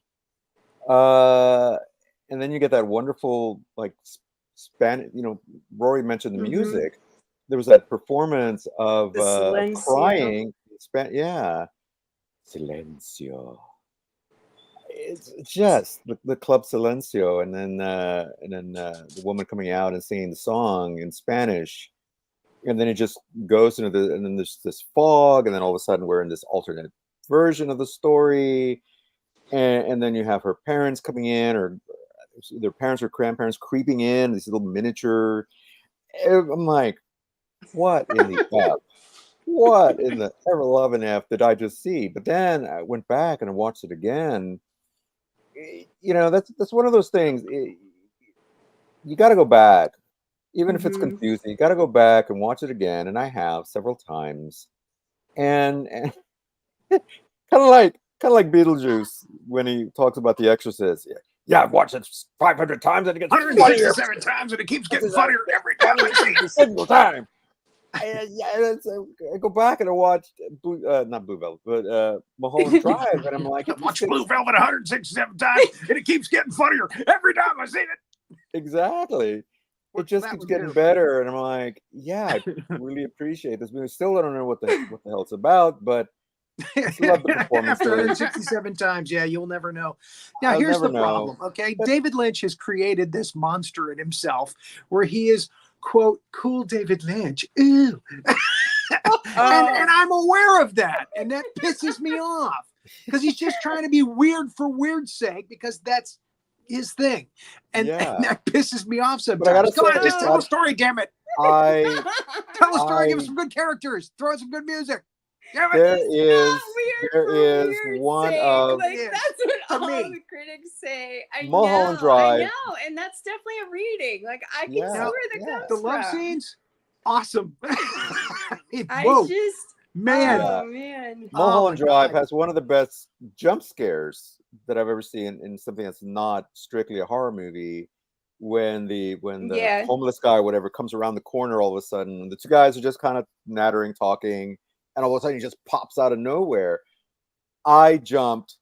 And then you get that wonderful, like, Spanish, you know, Rory mentioned the music. There was that performance of crying. Yeah. Silencio. It's just the Club Silencio, and then the woman coming out and singing the song in Spanish, and then it just goes into and then there's this fog, and then all of a sudden we're in this alternate version of the story, and then you have her parents coming in, or their parents or grandparents creeping in, these little miniature. I'm like, what in the F? What in the ever loving F did I just see? But then I went back and I watched it again. You know, that's one of those things. You got to go back, even if it's confusing. You got to go back and watch it again, and I have several times. And kind of like Beetlejuice when he talks about The Exorcist. Yeah, I've watched it 500 times and it gets 167 times, and it keeps getting funnier every time I see it. Single time. I go back and I watched not Blue Velvet, but Mulholland Drive, and I'm like, I watched Blue Velvet 167 times, and it keeps getting funnier every time I see it. Exactly. It just keeps getting better, and I'm like, yeah, I really appreciate this movie. Still, I don't know what the hell it's about, but I still love the performances. After 167 times, yeah, you'll never know. Now, here's the problem, okay? David Lynch has created this monster in himself where he is, quote, cool David Lynch. Ooh. and I'm aware of that, and that pisses me off because he's just trying to be weird for weird's sake, because that's his thing, and that pisses me off sometimes. Come on, just tell a story, damn it. Tell a story, give us some good characters, throw in some good music. There is one of, like, that's what all the critics say. Mulholland Drive. I know, and that's definitely a reading. Like, I can see where that comes from. The love scenes, awesome. Man. Mulholland Drive has one of the best jump scares that I've ever seen in something that's not strictly a horror movie. When the homeless guy or whatever comes around the corner, all of a sudden the two guys are just kind of nattering, talking, and all of a sudden he just pops out of nowhere. I jumped.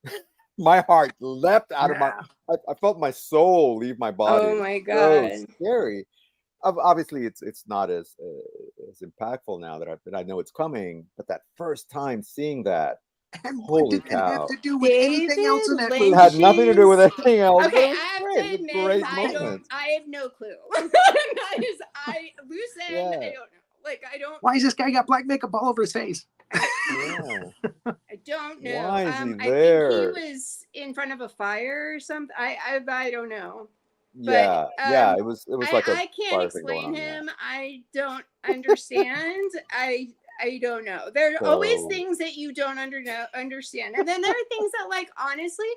My heart leapt out of I felt my soul leave my body. Oh my God. So scary. Obviously it's not as impactful now that I know it's coming, but that first time seeing that, and holy what did cow. it have to do with anything else in that movie? It had nothing to do with anything else. Okay, I have to admit, I have no clue. Loose end, I don't know. Like, I don't. Why has this guy got black makeup all over his face? I don't know. Why is he there? I think he was in front of a fire or something. I don't know. But, it was like I can't explain him. I don't understand. I don't know. There are always things that you don't understand, and then there are things that, like, honestly,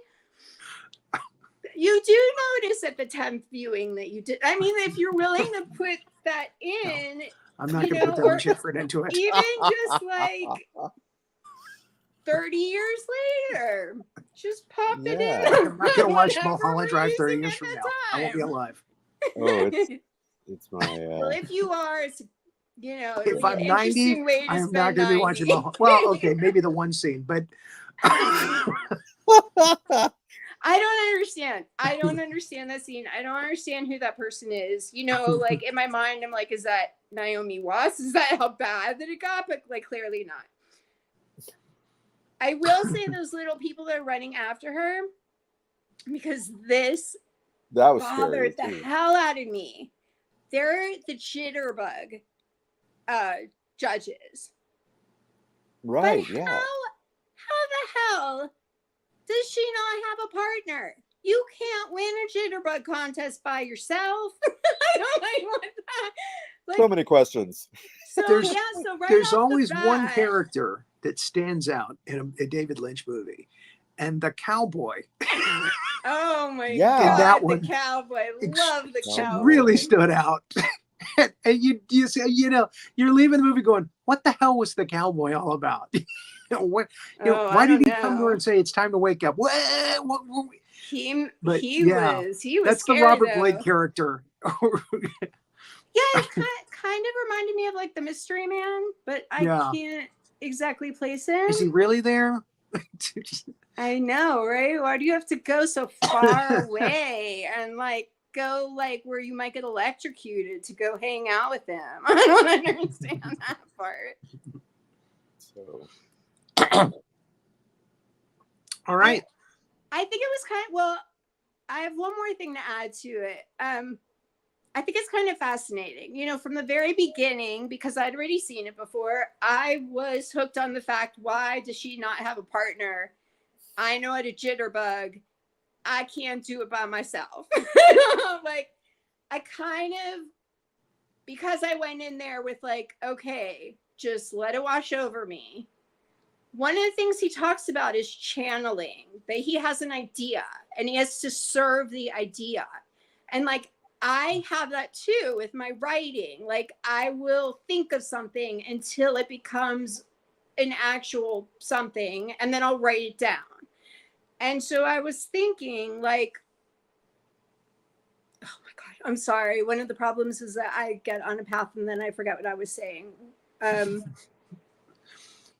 You do notice at the 10th viewing that you did. I mean, if you're willing to put that in, I'm not going to put that much effort into it. even just like 30 years later, just pop it in. I'm not going to watch Whatever Mulholland we're Drive 30 using years at from the now. I won't be time. alive. Oh, it's my. Well, if you are, it's, you know, If I'm 90, I am not going to be watching Mulholland. Well, okay, maybe the one scene, but I don't understand. I don't understand that scene. I don't understand who that person is. You know, like in my mind, I'm like, is that Naomi Watts? Is that how bad that it got? But like, clearly not. I will say those little people that are running after her, because this That was bothered scary the too. hell out of me. They're the jitterbug judges. Right, But yeah. how the hell does she not have a partner? You can't win a jitterbug contest by yourself. I don't like what that. Like, So many questions. so There's- yeah, so right there's off always the one bat, character that stands out in a David Lynch movie, and the cowboy Oh my Yeah. god, In that the one, cowboy. Love the cowboy. really stood out. And you say, you know, you're leaving the movie going, what the hell was the cowboy all about? Why I did don't he come to her know. and say it's time to wake up? What? He But, he yeah, was That's scary, the Robert though. Blake character. Yeah, it kind of reminded me of like the Mystery Man, but I Yeah. can't exactly place him. Is he really there? I know, right? Why do you have to go so far away and like go like where you might get electrocuted to go hang out with him? I don't understand that part. So All right. I think it was kind of, well, I have one more thing to add to it. I think it's kind of fascinating. You know, from the very beginning, because I'd already seen it before, I was hooked on the fact, why does she not have a partner? I know how to jitterbug. I can't do it by myself. Like, I kind of, because I went in there with like, okay, just let it wash over me. One of the things he talks about is channeling, that he has an idea and he has to serve the idea. And like, I have that too with my writing. Like, I will think of something until it becomes an actual something, and then I'll write it down. And so I was thinking, like, oh my God, I'm sorry. One of the problems is that I get on a path and then I forget what I was saying.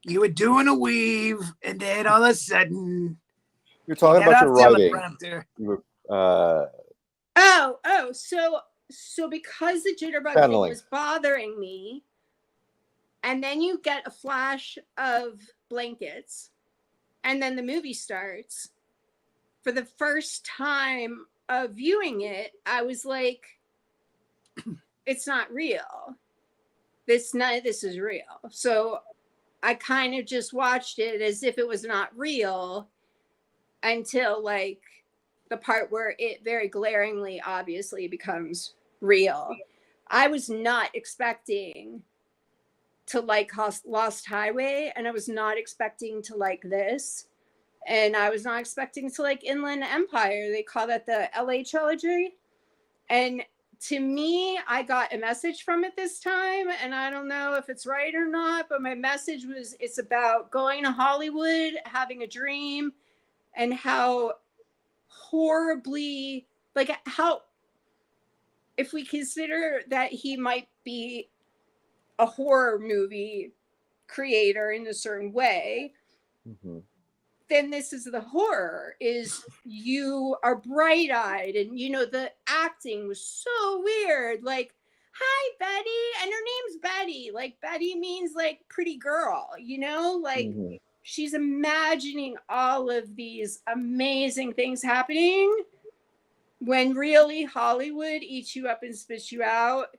You were doing a weave, and then all of a sudden, you're talking get about your off writing. teleprompter. You were, So because the jitterbug Channeling. thing was bothering me, and then you get a flash of blankets, and then the movie starts. For the first time of viewing it, I was like, it's not real. None of this is real. So I kind of just watched it as if it was not real until like the part where it very glaringly obviously becomes real. I was not expecting to like Lost Highway, and I was not expecting to like this, and I was not expecting to like Inland Empire. They call that the LA trilogy. And to me, I got a message from it this time, and I don't know if it's right or not, but my message was, it's about going to Hollywood, having a dream, and how horribly, like, how, if we consider that he might be a horror movie creator in a certain way, then this is the horror, is you are bright-eyed, and you know the acting was so weird, like, hi Betty, and her name's Betty, like Betty means like pretty girl, you know, like she's imagining all of these amazing things happening when really Hollywood eats you up and spits you out.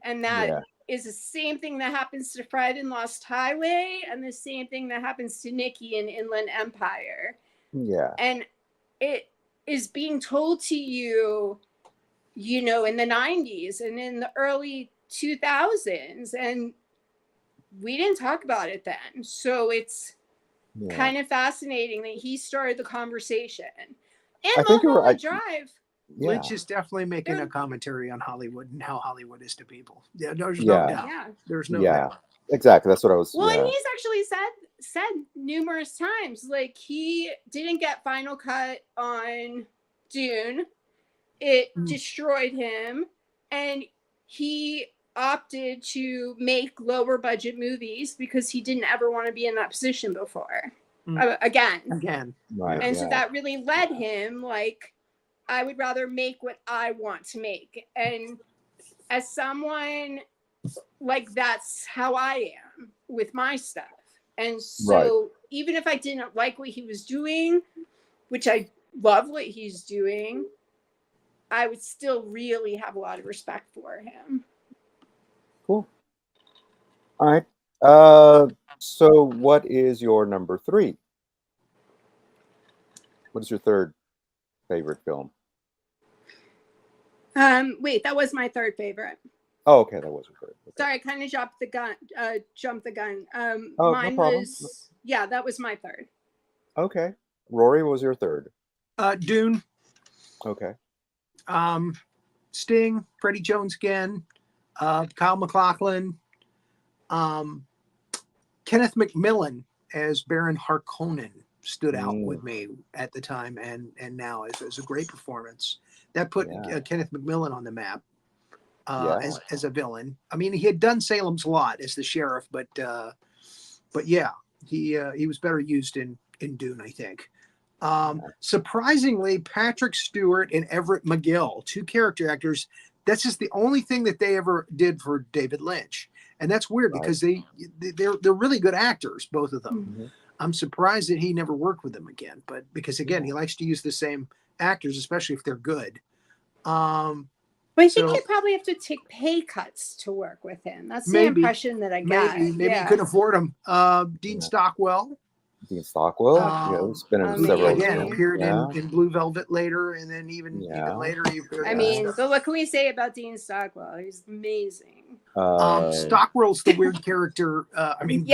And that is the same thing that happens to Fred in Lost Highway, and the same thing that happens to Nikki in Inland Empire. Yeah. And it is being told to you, you know, in the 90s and in the early 2000s. And we didn't talk about it then. So it's kind of fascinating that he started the conversation. I think you're Mulholland right. Drive. Yeah. Lynch is definitely making They're- a commentary on Hollywood and how Hollywood is to people. Yeah, there's Yeah. no doubt. Yeah. There's no Yeah. doubt. Exactly. That's what I was. Well, yeah. and he's actually said numerous times, like he didn't get final cut on Dune. It destroyed him, and he opted to make lower budget movies because he didn't ever want to be in that position before. Again. Right. And yeah. so that really led him, like, I would rather make what I want to make. And as someone, like, that's how I am with my stuff. And so even if I didn't like what he was doing, which I love what he's doing, I would still really have a lot of respect for him. Cool. All right. So what is your number 3? What is your third favorite film? Wait, that was my third favorite. Oh, okay, that was your third. Okay. Sorry, I kind of jumped the gun. no Mine problem. was that was my third. Okay. Rory, what was your third? Dune, Okay. Sting, Freddie Jones again, Kyle MacLachlan, Kenneth McMillan as Baron Harkonnen stood out with me at the time and now as a great performance. That put Kenneth McMillan on the map as a villain. I mean, he had done Salem's Lot as the sheriff, but yeah, he was better used in Dune, I think. Surprisingly, Patrick Stewart and Everett McGill, 2 character actors, that's just the only thing that they ever did for David Lynch. And that's weird because they're really good actors, both of them. Mm-hmm. I'm surprised that he never worked with them again, but because again, he likes to use the same actors, especially if they're good. But I think you probably have to take pay cuts to work with him. That's the impression that I got. Maybe he couldn't afford them. Dean Stockwell. Dean Stockwell. He's been in several. Again, appeared in Blue Velvet later, and then even later he appeared. I mean, but what can we say about Dean Stockwell? He's amazing. Stockwell's the weird character. In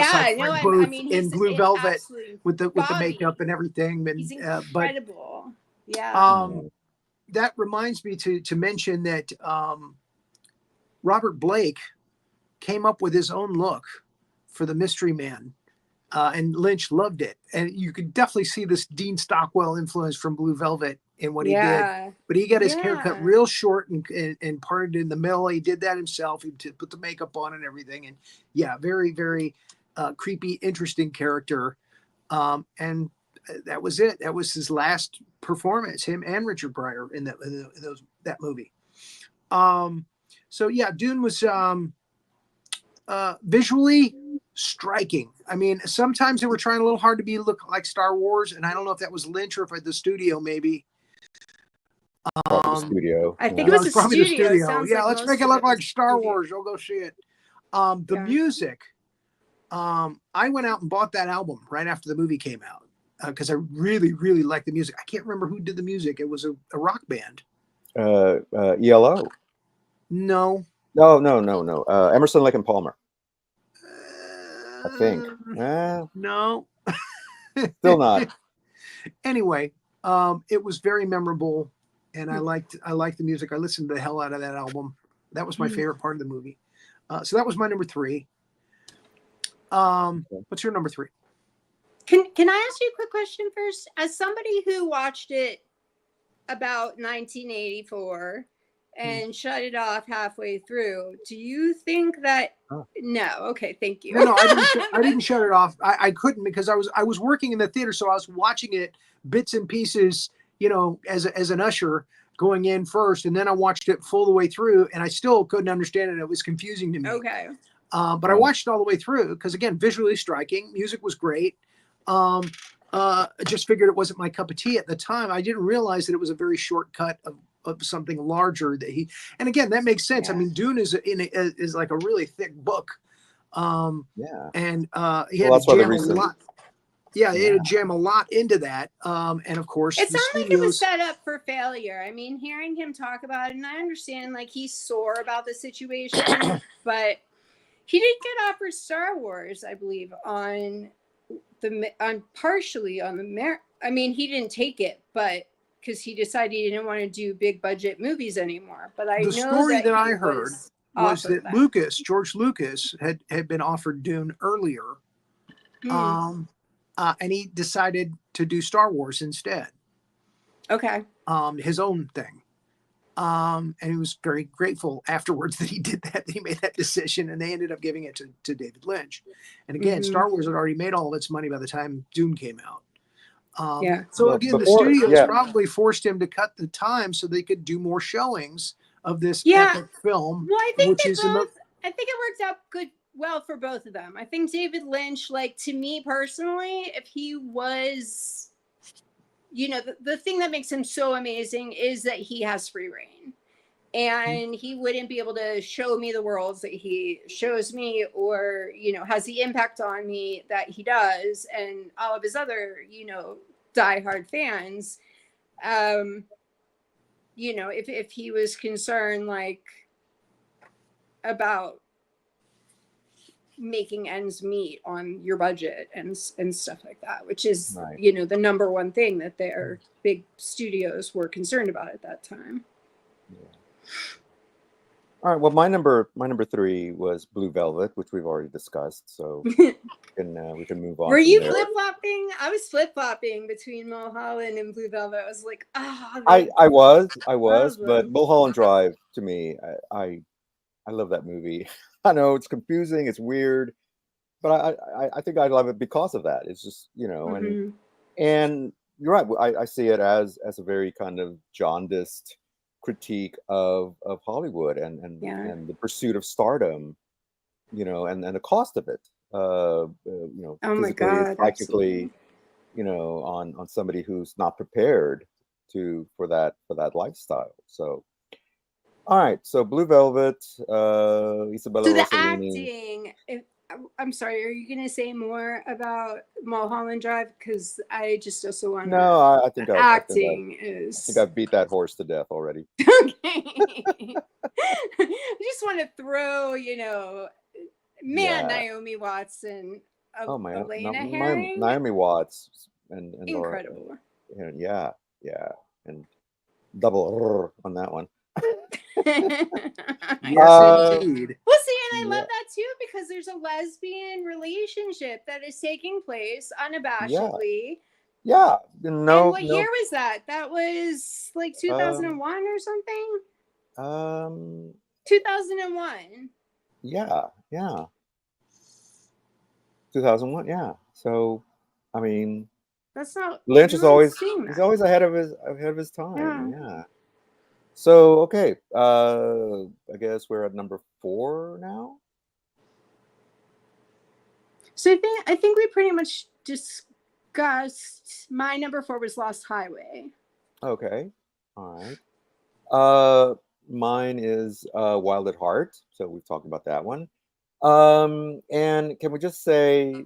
Blue Velvet with the makeup and everything. And, he's incredible. That reminds me to mention that Robert Blake came up with his own look for the Mystery Man. And Lynch loved it. And you could definitely see this Dean Stockwell influence from Blue Velvet in what he did. But he got his hair cut real short and parted in the middle. He did that himself. He put the makeup on and everything. And very, very creepy, interesting character. And that was it. That was his last performance, him and Richard Pryor in that movie. Dune was visually striking. I mean, sometimes they were trying a little hard to look like Star Wars, and I don't know if that was Lynch or if the studio maybe. The studio. I think it was probably the studio. Yeah, let's make it look like Star Wars. You'll go see it. The music. I went out and bought that album right after the movie came out because I really, really liked the music. I can't remember who did the music. It was a rock band. ELO. No. No. Emerson, Lake and Palmer. I think. No. Still not. Anyway, it was very memorable, and I liked the music. I listened to the hell out of that album. That was my favorite part of the movie. So that was my number 3. What's your number 3? Can I ask you a quick question first? As somebody who watched it about 1984 and shut it off halfway through, do you think that no? Okay, thank you. No, I didn't shut it off. I couldn't because I was working in the theater, so I was watching it bits and pieces, as an usher going in first, and then I watched it full the way through, and I still couldn't understand it. It was confusing to me. Okay. But I watched it all the way through because again, visually striking, music was great. I just figured it wasn't my cup of tea at the time. I didn't realize that it was a very short cut of something larger and again, that makes sense. I mean, Dune is like a really thick book. And he had to jam a lot. Yeah, he had to jam a lot into that. And of course, it sounded like it was set up for failure. I mean, hearing him talk about it, and I understand like he's sore about the situation, but he did get offered Star Wars, I believe, partially on the merit. I mean, he didn't take it, but because he decided he didn't want to do big budget movies anymore. But I The know story that I he heard off was of that George Lucas, had been offered Dune earlier, and he decided to do Star Wars instead. Okay. His own thing. And he was very grateful afterwards that he did that he made that decision, and they ended up giving it to David Lynch. And again, Star Wars had already made all of its money by the time Dune came out. So Well, again, the before- studios yeah. probably forced him to cut the time so they could do more showings of this epic film. Well, I think which is I think it worked out well for both of them. I think David Lynch, like, to me personally, if he was, you know, the thing that makes him so amazing is that he has free reign. And he wouldn't be able to show me the worlds that he shows me, or, you know, has the impact on me that he does, and all of his other, you know, diehard fans. You know, if he was concerned, like, about making ends meet on your budget and stuff like that, which is, you know, the number one thing that their big studios were concerned about at that time. All right. Well, my number 3 was Blue Velvet, which we've already discussed. So we can move on. Were you there. flip flopping? I was flip flopping between Mulholland and Blue Velvet. I was like, I was, but Mulholland Drive, to me, I love that movie. I know it's confusing, it's weird, but I think I love it because of that. It's just, you know, and you're right. I see it as a very kind of jaundiced critique of Hollywood and the pursuit of stardom, you know, and the cost of it. You know, physically, psychically, you know, on somebody who's not prepared for that lifestyle. So. All right, so Blue Velvet, Isabella So the Rossellini. acting, I'm sorry, are you going to say more about Mulholland Drive? Because I just also want to. No, I think acting I think I've beat that horse to death already. Okay. I just want to throw, you know, Naomi Watts and Elena Herring. Naomi Watts and incredible. Laura, yeah, and double on that one. Yes, indeed. Well, see, and I love that too, because there's a lesbian relationship that is taking place unabashedly. Yeah. And what year was that? That was like 2001 or something? 2001. Yeah. 2001, yeah. So, I mean, that's not Lynch is he's always ahead of his time. Yeah. So, okay, I guess we're at number 4 now. So I think we pretty much discussed. My number 4 was Lost Highway. Okay, all right. Mine is Wild at Heart. So we've talked about that one. And can we just say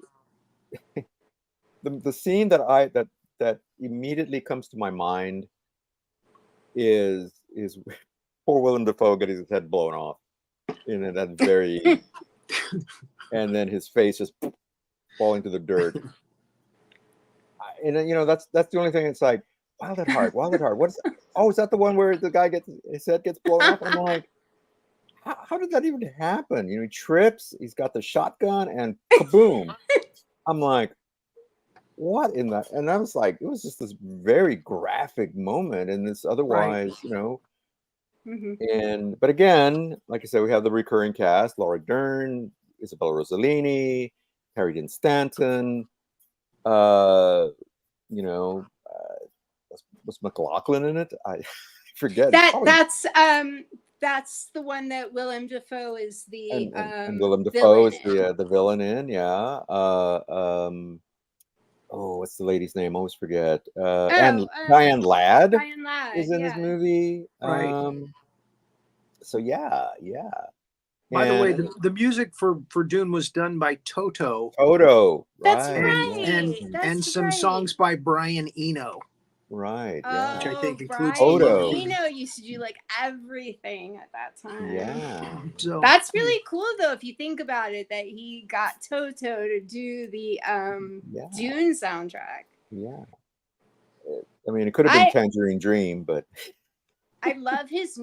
the scene that immediately comes to my mind is poor Willem Dafoe getting his head blown off in that very, and then his face just falling to the dirt. And you know, that's the only thing. It's like Wild at Heart. What is that? Oh, is that the one where the guy his head gets blown off? I'm like, how did that even happen? You know, he trips. He's got the shotgun, and kaboom! I'm like, what in that? And I was like, it was just this very graphic moment in this otherwise, you know. But again, like I said, we have the recurring cast: Laura Dern, Isabella Rossellini, Harry Dean Stanton. You know, was McLaughlin in it? I forget. That's the one that Willem Dafoe is the and Willem Dafoe is the villain in. Yeah. What's the lady's name? I always forget. And Diane Ladd is in this movie. So yeah. By the way, the music for Dune was done by Toto. That's right. And some songs by Brian Eno. Right. Yeah. Which I think includes Toto. Eno used to do like everything at that time. Yeah. So that's really cool though, if you think about it, that he got Toto to do the Dune soundtrack. Yeah. I mean, it could have been I Tangerine Dream, but I love his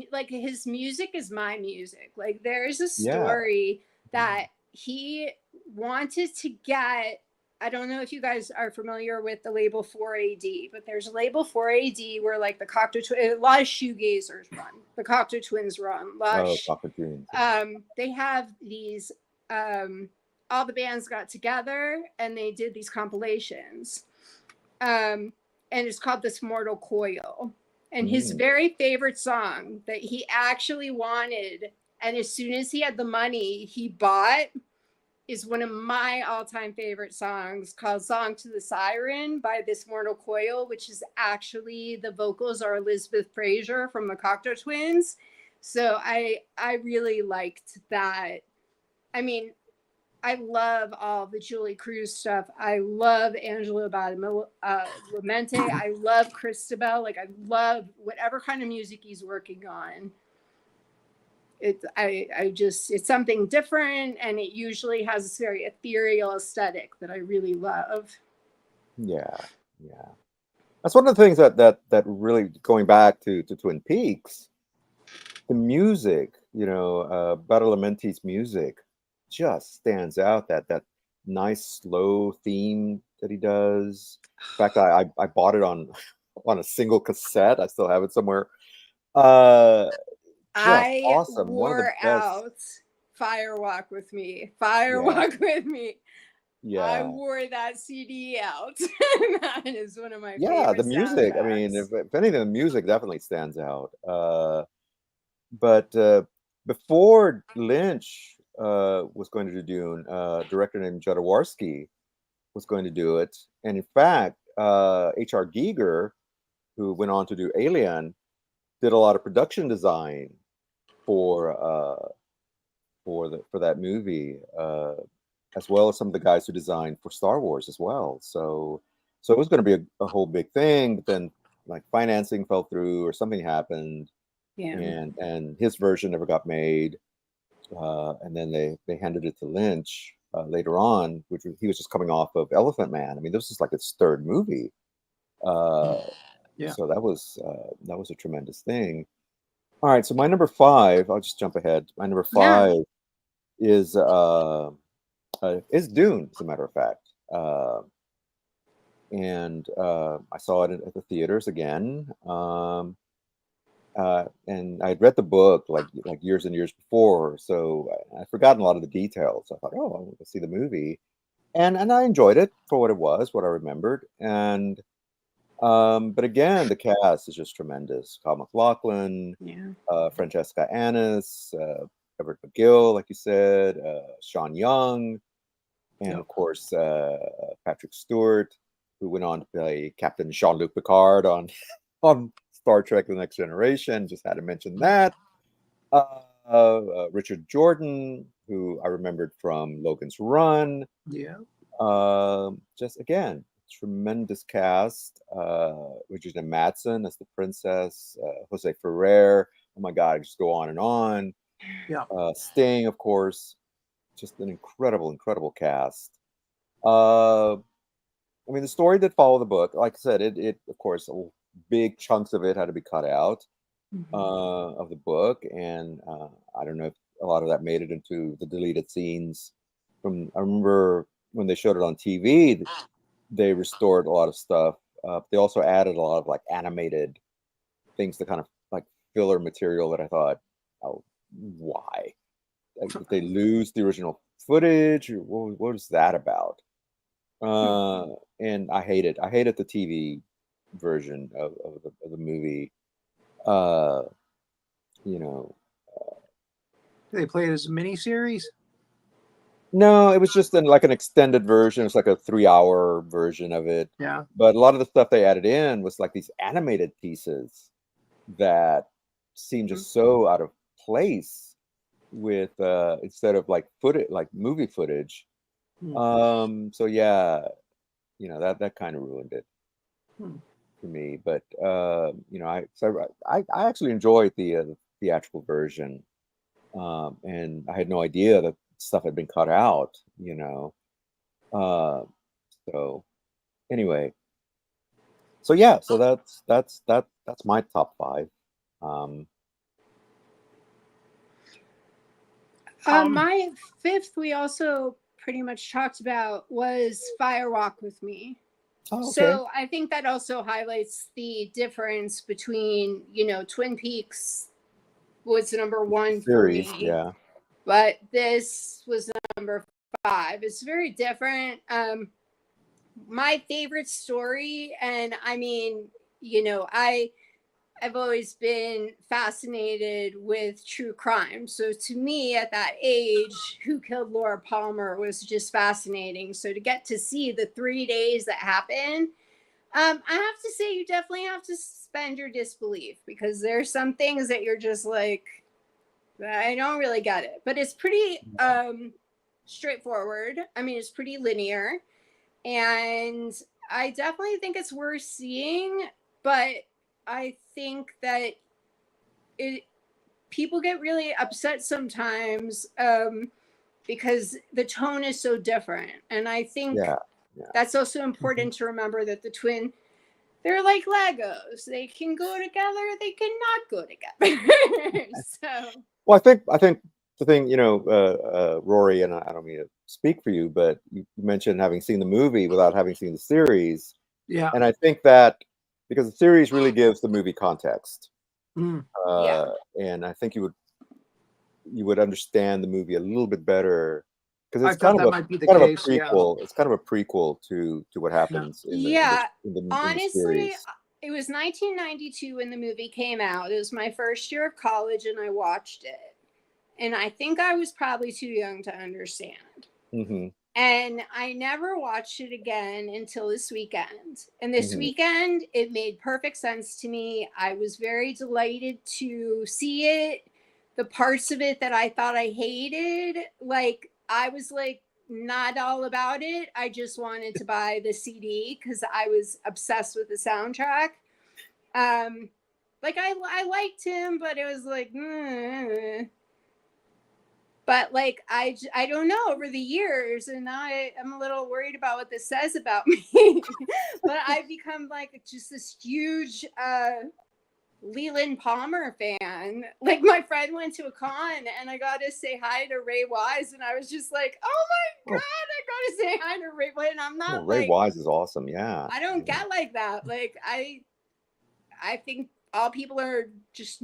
music is my music. Like there's a yeah. story that he wanted to get. I don't know if you guys are familiar with the label 4AD, but there's a label 4AD where like the Cocteau a lot of shoegazers run. The Cocteau Twins run. Oh, Lush. Papa Dreams. They have these. All the bands got together and they did these compilations, and it's called This Mortal Coil. And his very favorite song that he actually wanted, and as soon as he had the money, he bought, is one of my all-time favorite songs called Song to the Siren by This Mortal Coil, which is actually the vocals are Elizabeth Fraser from the Cocteau Twins. So I really liked that. I mean, I love all the Julie Cruz stuff. I love Angelo Badalamenti. I love Christabel. Like I love whatever kind of music he's working on. It's something different, and it usually has this very ethereal aesthetic that I really love. Yeah, yeah. That's one of the things that really, going back to Twin Peaks, the music, Badalamenti's music just stands out. That nice slow theme that he does. In fact, I bought it on a single cassette. I still have it somewhere. Just I awesome. One of the wore best. out Firewalk with Me. Yeah. I wore that CD out. That is one of my Yeah, favorite the music. I mean, soundtracks. if anything, the music definitely stands out. But before Lynch was going to do Dune, a director named Judd Jaworski was going to do it. And in fact, H.R. Giger, who went on to do Alien, did a lot of production design for that movie, as well as some of the guys who designed for Star Wars as well. So it was going to be a whole big thing, but then like financing fell through or something happened, Yeah. and his version never got made. And then they handed it to Lynch later on, which he was just coming off of Elephant Man. I mean, this is like his third movie. Yeah. So that was a tremendous thing. All right, so my number 5, I'll just jump ahead. My number 5 is Dune, as a matter of fact. And I saw it at the theaters again. And I'd read the book like years and years before, so I'd forgotten a lot of the details. I thought, oh, I'll see the movie, and I enjoyed it for what it was, what I remembered. And but again, the cast is just tremendous. Kyle MacLachlan, Francesca Annis, Everett McGill, like you said, Sean Young, and of course Patrick Stewart, who went on to play Captain Jean-Luc Picard on Star Trek: The Next Generation. Just had to mention that. Richard Jordan, who I remembered from Logan's Run. Yeah. Just again, tremendous cast. Regina Madsen as the princess. Jose Ferrer. Oh my God, I just go on and on. Yeah. Sting, of course. Just an incredible cast. I mean, the story that followed the book, like I said, it of course, big chunks of it had to be cut out of the book, and I don't know if a lot of that made it into the deleted scenes. I remember when they showed it on TV, they restored a lot of stuff. They also added a lot of like animated things, to kind of like filler material that I thought, oh, why? Like, did they lose the original footage? Or what is that about? And I hated the TV version of the movie. They play it as a miniseries. No, it was just like an extended version. It's like a 3-hour version of it. Yeah. But a lot of the stuff they added in was like these animated pieces that seemed just so out of place with instead of like movie footage. So yeah, that kind of ruined it for me. But I actually enjoyed the theatrical version, and I had no idea that stuff had been cut out. So anyway, So yeah, so that's my top 5. My fifth, we also pretty much talked about, was Fire Walk with Me. Oh, okay. So I think that also highlights the difference between, Twin Peaks was number 1 for Series, me, yeah. but this was number 5. It's very different. My favorite story, and I mean, I've always been fascinated with true crime. So to me, at that age, Who Killed Laura Palmer was just fascinating. So to get to see the 3 days that happened, I have to say you definitely have to suspend your disbelief, because there's some things that you're just like, I don't really get it. But it's pretty straightforward. I mean, it's pretty linear. And I definitely think it's worth seeing, but I think that people get really upset sometimes because the tone is so different. And I think that's also important to remember, that they're like Legos. They can go together, they cannot go together. So, well, I think the thing, Rory, and I don't mean to speak for you, but you mentioned having seen the movie without having seen the series. Yeah. And I think that because the series really gives the movie context. Yeah. And I think you would understand the movie a little bit better, because I it's thought kind that of might be the a case. prequel. It's kind of a prequel to what happens in the honestly, series. it was 1992 when the movie came out. It was my first year of college, and I watched it. And I think I was probably too young to understand. Mm-hmm. And I never watched it again until this weekend. And this Mm-hmm. weekend, it made perfect sense to me. I was very delighted to see it. The parts of it that I thought I hated, like, I was like, not all about it. I just wanted to buy the CD because I was obsessed with the soundtrack. Like, I liked him, but it was like, But like, I don't know, over the years, and now I'm a little worried about what this says about me. But I've become like just this huge Leland Palmer fan. Like, my friend went to a con, and I got to say hi to Ray Wise, and I was just like, oh my God, I got to say hi to Ray Wise. And I'm not Ray like, Wise is awesome. Yeah. I don't get like that. Like, I think all people are just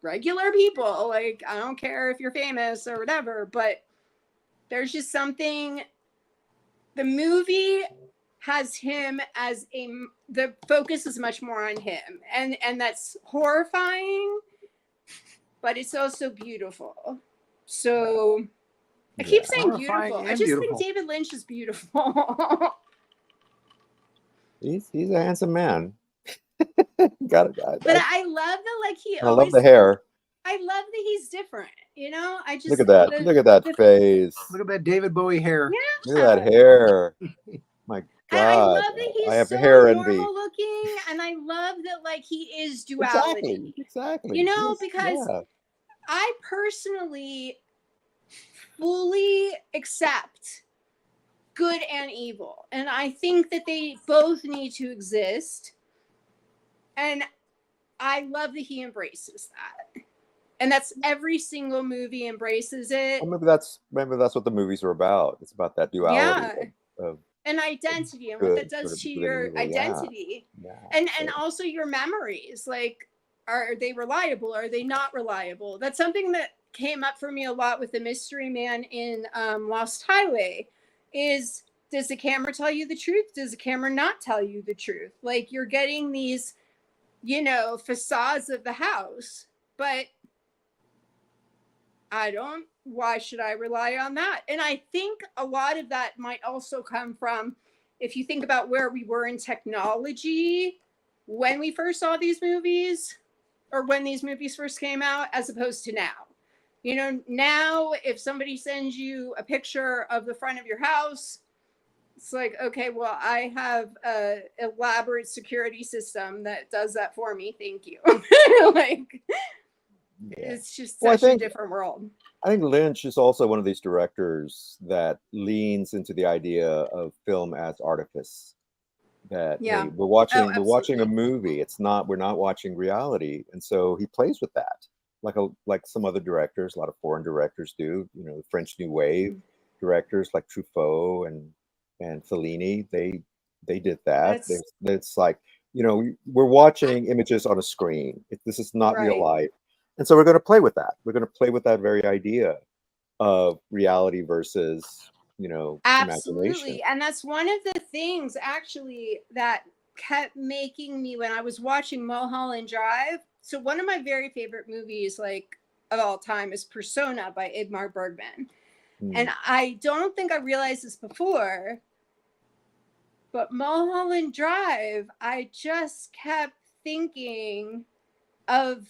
regular people. Like, I don't care if you're famous or whatever, but there's just something. The movie has him as the focus is much more on him, and that's horrifying, but it's also beautiful. So I keep saying beautiful. I just think David Lynch is beautiful. He's a handsome man. Got it. But I love that, like, I love the hair. I love that he's different. I just look at that. Look at that face. Look at that David Bowie hair. Yeah. Look at that hair. My God. I love that he's have so hair normal envy. looking, and I love that, like, he is duality. Exactly. Because I personally fully accept good and evil, and I think that they both need to exist. And I love that he embraces that. And that's every single movie embraces it. Well, maybe that's what the movies are about. It's about that duality of an identity, and what that does to your identity. And also your memories. Like, are they reliable? Are they not reliable? That's something that came up for me a lot with the mystery man in Lost Highway. Is, does the camera tell you the truth? Does the camera not tell you the truth? Like, you're getting these, facades of the house, but why should I rely on that? And I think a lot of that might also come from, if you think about where we were in technology when we first saw these movies, or when these movies first came out, as opposed to now. Now if somebody sends you a picture of the front of your house, it's like, okay, well, I have a elaborate security system that does that for me. Thank you. It's just such a different world. I think Lynch is also one of these directors that leans into the idea of film as artifice. that Yeah. hey, Oh, we're watching a absolutely. movie. We're not watching reality. And so he plays with that like some other directors, a lot of foreign directors do, you know, the French New Wave directors like Truffaut and Fellini, they did that. That's It's like, you know, we're watching images on a screen. This is not real right. life. And so we're going to play with that. We're going to play with that very idea of reality versus, you know, imagination. Absolutely. And that's one of the things actually that kept making me when I was watching Mulholland Drive. So one of my very favorite movies like of all time is Persona by Ingmar Bergman. And I don't think I realized this before, but Mulholland Drive, I just kept thinking of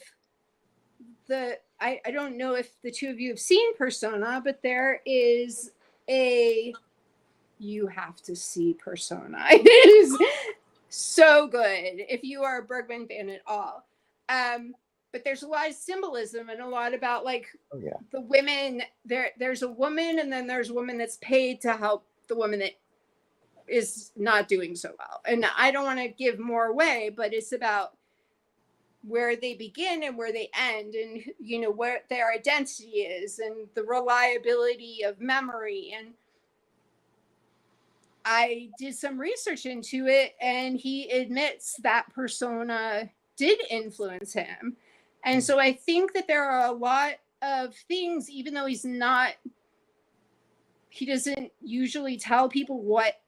I don't know if the two of you have seen Persona, but there is you have to see Persona. It is so good if you are a Bergman fan at all. But there's a lot of symbolism and a lot about like the women. There's a woman, and then there's a woman that's paid to help the woman that is not doing so well. And I don't want to give more away, but it's about where they begin and where they end, and you know where their identity is, and the reliability of memory. And I did some research into it, and he admits that Persona did influence him. And so I think that there are a lot of things, even though he doesn't usually tell people what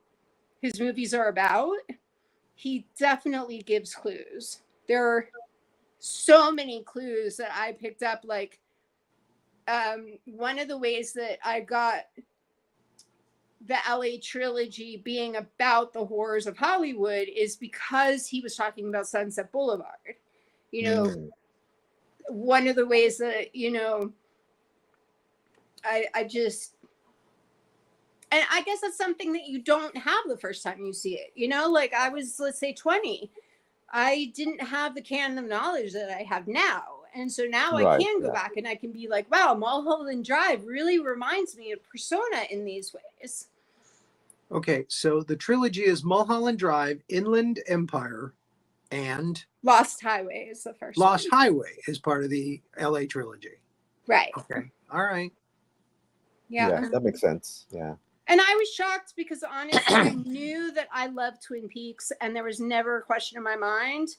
his movies are about, he definitely gives clues. There are so many clues that I picked up. Like one of the ways that I got the LA trilogy being about the horrors of Hollywood is because he was talking about Sunset Boulevard. You know, one of the ways that, you know, I just, and I guess that's something that you don't have the first time you see it. You know, like I was, let's say 20. I didn't have the canon of knowledge that I have now. And so now I can go back and I can be like, wow, Mulholland Drive really reminds me of Persona in these ways. Okay, so the trilogy is Mulholland Drive, Inland Empire, and Lost Highway is the first Lost one. Highway is part of the LA trilogy. Right. Okay. All right. Yeah. That makes sense. Yeah. And I was shocked because honestly, I knew that I loved Twin Peaks and there was never a question in my mind.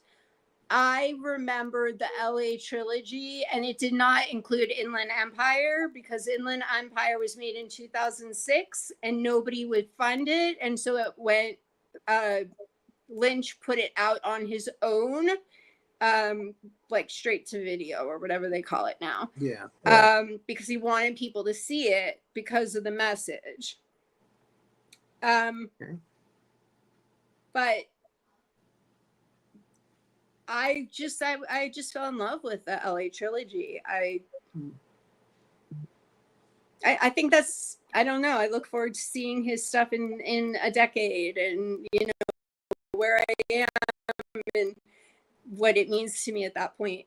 I remembered the LA trilogy, and it did not include Inland Empire because Inland Empire was made in 2006 and nobody would fund it. And so it went, Lynch put it out on his own, like straight to video or whatever they call it now. Yeah. Because he wanted people to see it because of the message. But I just fell in love with the LA trilogy. I think that's, I don't know. I look forward to seeing his stuff in a decade, and you know where I am and what it means to me at that point.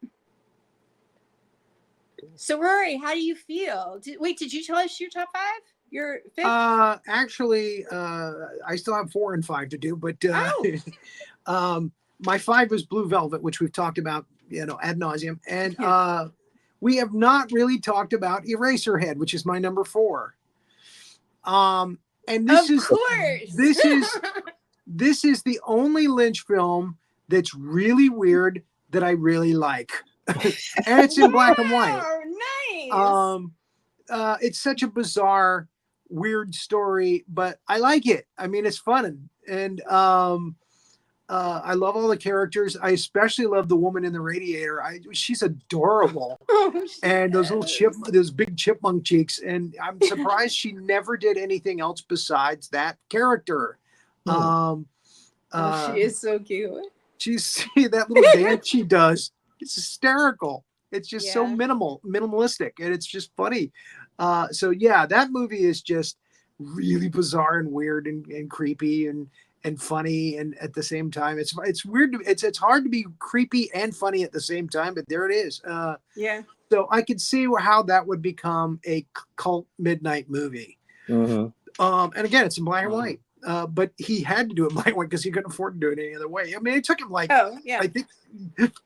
So Rory, how do you feel? Did you tell us your top 5? Your 5th? Actually, I still have 4 and 5 to do, but my 5 is Blue Velvet, which we've talked about, you know, ad nauseum, and we have not really talked about Eraserhead, which is my number 4. And this is the only Lynch film that's really weird that I really like, and it's in black and white. Nice. It's such a bizarre, weird story, but I like it. I mean, it's fun, and I love all the characters. I especially love the woman in the radiator. She's adorable, and those big chipmunk cheeks. And I'm surprised she never did anything else besides that character. She is so cute. She's that little dance she does. It's hysterical. It's just so minimalistic, and it's just funny. So yeah, that movie is just really bizarre and weird and creepy and funny, and at the same time, it's weird. It's hard to be creepy and funny at the same time, but there it is. So I could see how that would become a cult midnight movie. And again, it's in black and white. but he had to do it black and white because he couldn't afford to do it any other way. I mean, it took him like, Oh, yeah. I think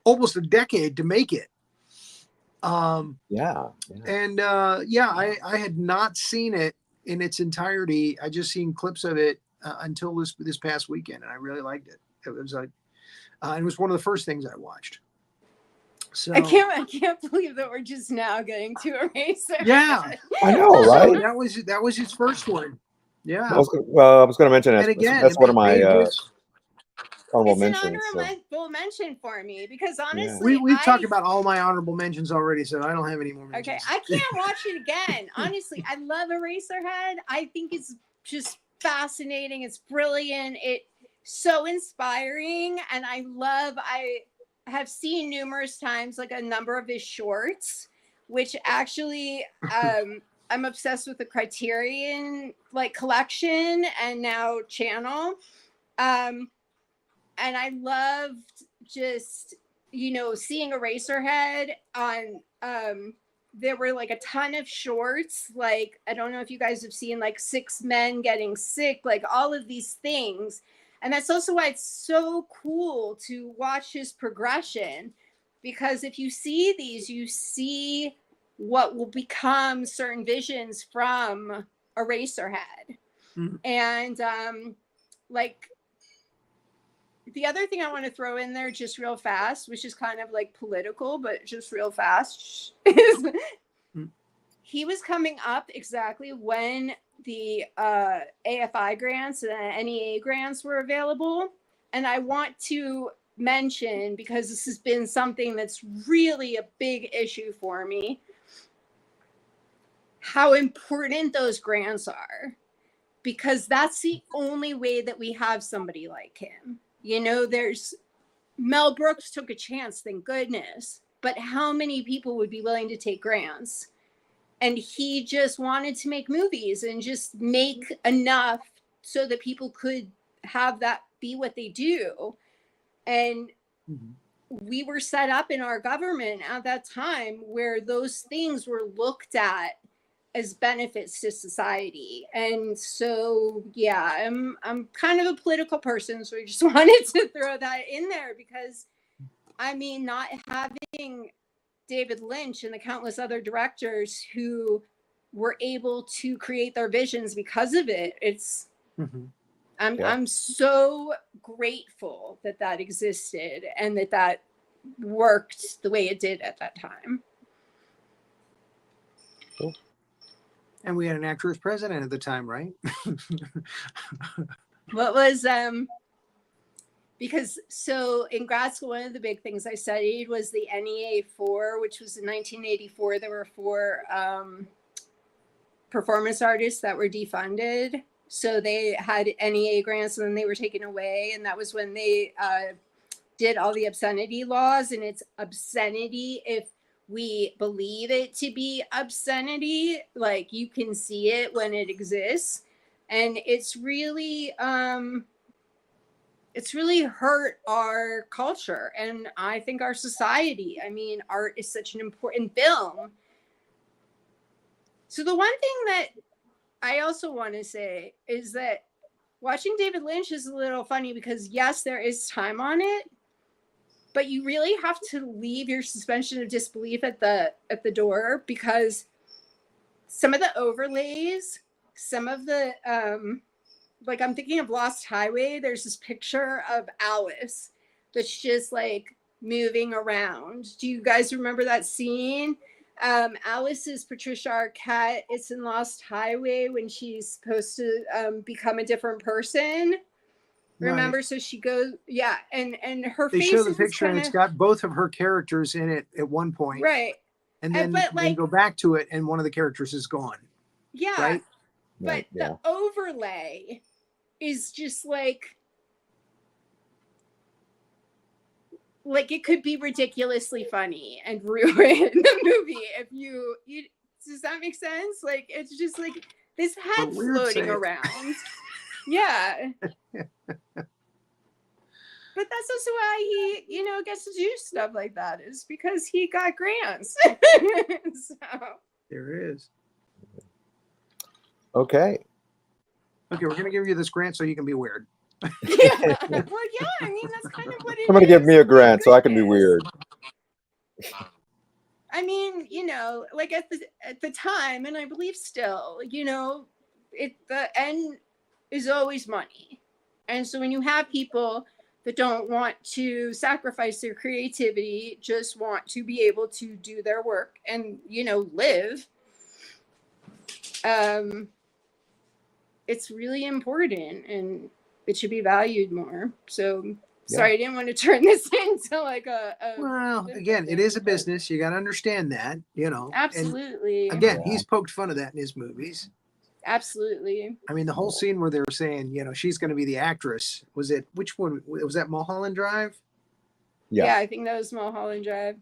almost a decade to make it. Yeah. And I had not seen it in its entirety. I just seen clips of it until this past weekend, and I really liked it. It was like, it was one of the first things I watched. So I can't believe that we're just now getting to Eraser. Yeah, I know, right? So that was his first one. Yeah. I was going to mention And that. again, That's one of my It's honorable an mentions. honorable mention for me because honestly, we've talked about all my honorable mentions already, so I don't have any more mentions. Okay, I can't watch it again. Honestly, I love Eraserhead. I think it's just fascinating. It's brilliant. It's so inspiring, and I have seen numerous times like a number of his shorts, which actually I'm obsessed with the Criterion like collection and now channel. And I loved just, seeing Eraserhead on, there were like a ton of shorts. Like, I don't know if you guys have seen like 6 Men Getting Sick, like all of these things. And that's also why it's so cool to watch his progression, because if you see these, you see what will become certain visions from Eraserhead. Mm-hmm. And like, the other thing I want to throw in there just real fast, which is kind of like political, but just real fast, is he was coming up exactly when the AFI grants and the NEA grants were available. And I want to mention, because this has been something that's really a big issue for me, how important those grants are, because that's the only way that we have somebody like him. There's Mel Brooks took a chance, thank goodness, but how many people would be willing to take grants? And he just wanted to make movies and just make enough so that people could have that be what they do. And we were set up in our government at that time where those things were looked at as benefits to society. And so, yeah, I'm kind of a political person, so I just wanted to throw that in there because, I mean, not having David Lynch and the countless other directors who were able to create their visions because of it, it's, I'm so grateful that existed and that worked the way it did at that time. Cool. And we had an actor as president at the time, right? What was because so in grad school, one of the big things I studied was the NEA 4, which was in 1984. There were 4 performance artists that were defunded. So they had NEA grants and then they were taken away. And that was when they did all the obscenity laws. And it's obscenity if we believe it to be obscenity. Like, you can see it when it exists. And it's really hurt our culture and I think our society. I mean, art is such an important film. So the one thing that I also want to say is that watching David Lynch is a little funny because yes, there is time on it, but you really have to leave your suspension of disbelief at the door, because some of the overlays, some of the like, I'm thinking of Lost Highway. There's this picture of Alice that's just like moving around. Do you guys remember that scene? Alice is Patricia Arquette. It's in Lost Highway when she's supposed to become a different person. Remember? Right. So she goes, yeah, and her face. They show the picture and it's got both of her characters in it at one point. Right. And then they go back to it and one of the characters is gone. Yeah. Right? But the overlay is just like it could be ridiculously funny and ruin the movie if you does that make sense? Like, it's just like this head floating around. Yeah. But that's also why he, gets to do stuff like that, is because he got grants. So there is. Okay. Okay, we're gonna give you this grant so you can be weird. Yeah. Well, yeah, I mean, that's kind of what it is. Somebody give me a My grant so I can be goodness. weird. I mean, like at the time, and I believe still, the end is always money. And so when you have people that don't want to sacrifice their creativity, just want to be able to do their work and, live, it's really important and it should be valued more. So sorry, I didn't want to turn this into like a well, again, it is a business. You got to understand that, Absolutely. And again, he's poked fun of that in his movies. Absolutely. I mean, the whole scene where they were saying, she's going to be the actress. Which one? Was that Mulholland Drive? Yeah, I think that was Mulholland Drive.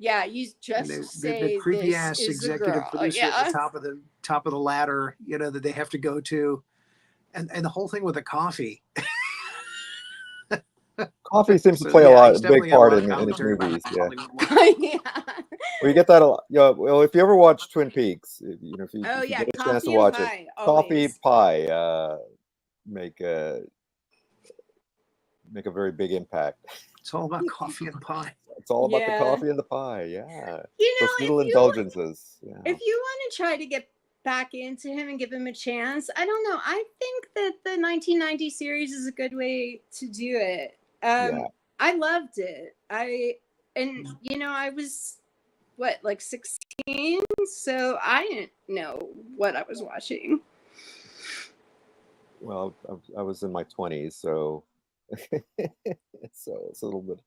Yeah, you just say the creepy this ass is executive girl. producer at the top of the ladder, that they have to go to, and the whole thing with the coffee. Coffee seems to play a big part in his movies. Yeah. Yeah. Well, you get that a lot. Yeah. Well, if you ever watch Twin Peaks, if you get a chance to watch pie, it, coffee pie make a very big impact. It's all about coffee and pie. It's all about the coffee and the pie. Yeah. Those little indulgences. Yeah. If you want to try to get back into him and give him a chance, I don't know. I think that the 1990 series is a good way to do it. I loved it. I was like 16, so I didn't know what I was watching. Well, I was in my 20s, so so it's a little bit.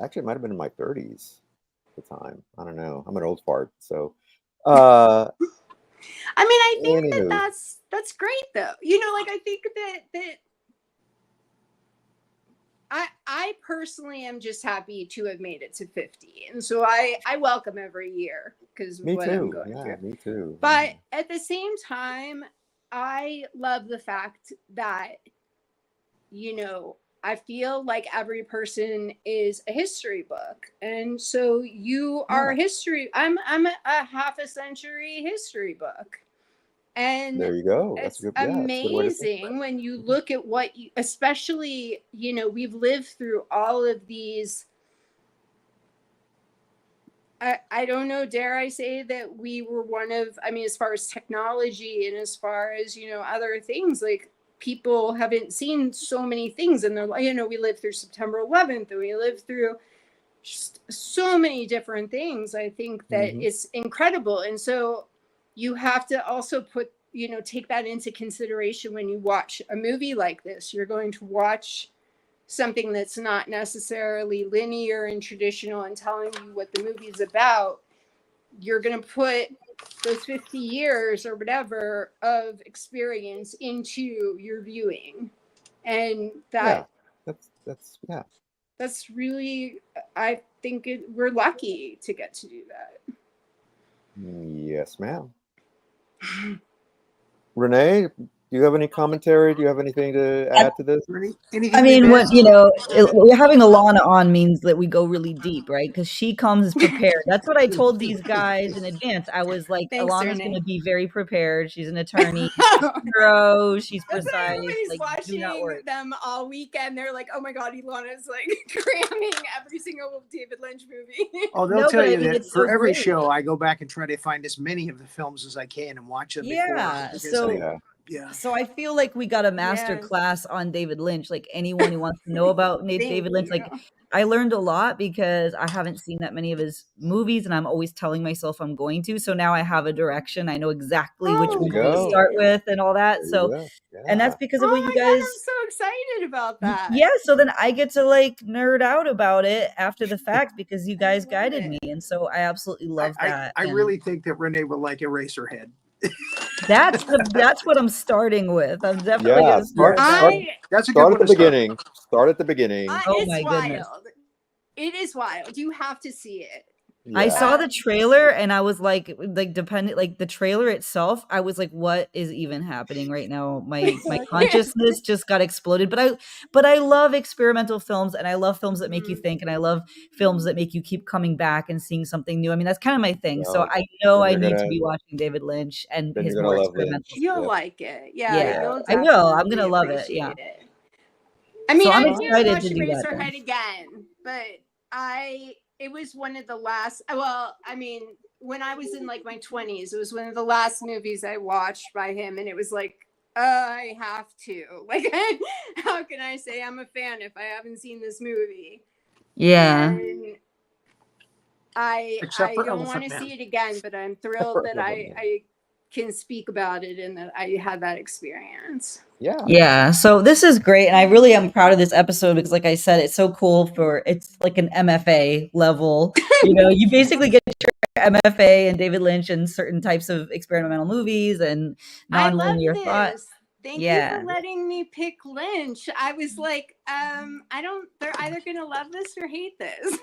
Actually, it might have been in my 30s at the time. I don't know. I'm an old fart, so. I mean, I think that's great, though. I think that I personally am just happy to have made it to 50, and so I welcome every year because me what too. I'm going through. Me too. But at the same time, I love the fact that I feel like every person is a history book, and so you are history. I'm a half a century history book. And there you go. It's amazing when you look at what especially, we've lived through all of these. I don't know, dare I say that we were as far as technology and as far as, other things, like people haven't seen so many things in their life. We lived through September 11th and we lived through just so many different things. I think that it's incredible. And so you have to also take that into consideration when you watch a movie like this. You're going to watch something that's not necessarily linear and traditional and telling you what the movie is about. You're going to put those 50 years or whatever of experience into your viewing. And that's really, I think we're lucky to get to do that. Yes, ma'am. Renee, do you have any commentary? Do you have anything to add to this? I mean, we're having Elana on means that we go really deep, right? Because she comes prepared. That's what I told these guys in advance. I was like, Thanks, Alana's Renee. going to be very prepared. She's an attorney. She's precise. Everybody's like, watching them all weekend. They're like, oh my God, Elana's like cramming every single David Lynch movie. Oh, they'll tell you that for every show, I go back and try to find as many of the films as I can and watch them. Yeah. So I feel like we got a master class on David Lynch. Like anyone who wants to know about David Lynch, like I learned a lot because I haven't seen that many of his movies, and I'm always telling myself I'm going to. So now I have a direction. I know exactly which movie to start with and all that. And that's because of what you guys. God, I'm so excited about that. Yeah. So then I get to like nerd out about it after the fact because you guys guided me, and so I absolutely love that. I really think that Renee will like Eraserhead. That's what I'm starting with. I'm definitely gonna start. That's a good start one at the beginning. Start at the beginning. Oh my goodness. It is wild. You have to see it. I Yeah. saw the trailer and I was like the trailer itself, I was like, what is even happening right now? My consciousness just got exploded. But I love experimental films, and I love films that make you think, and I love films that make you keep coming back and seeing something new. I mean, that's kind of my thing. So Well, I know then I you're need to gonna be watching David Lynch and then his you're gonna more love experimental Lynch. You'll Yep. like it. Yeah, Yeah, you'll I will. I'm gonna definitely love it. Yeah. appreciate it. I mean, So I'm I did excited watch to do that Eraserhead then. again, but it was one of the last. Well, I mean, when I was in like my 20s, it was one of the last movies I watched by him, and it was like, I have to. Like, how can I say I'm a fan if I haven't seen this movie? Yeah. And I Except for don't Elephant want to Man. see it again, but I'm thrilled that I can speak about it and that I had that experience. Yeah. Yeah, so this is great, and I really am proud of this episode because, like I said, it's so cool it's like an MFA level. You basically get your MFA and David Lynch and certain types of experimental movies and I love nonlinear thought. this. Thank you Yeah. for letting me pick Lynch. I was like, they're either gonna love this or hate this.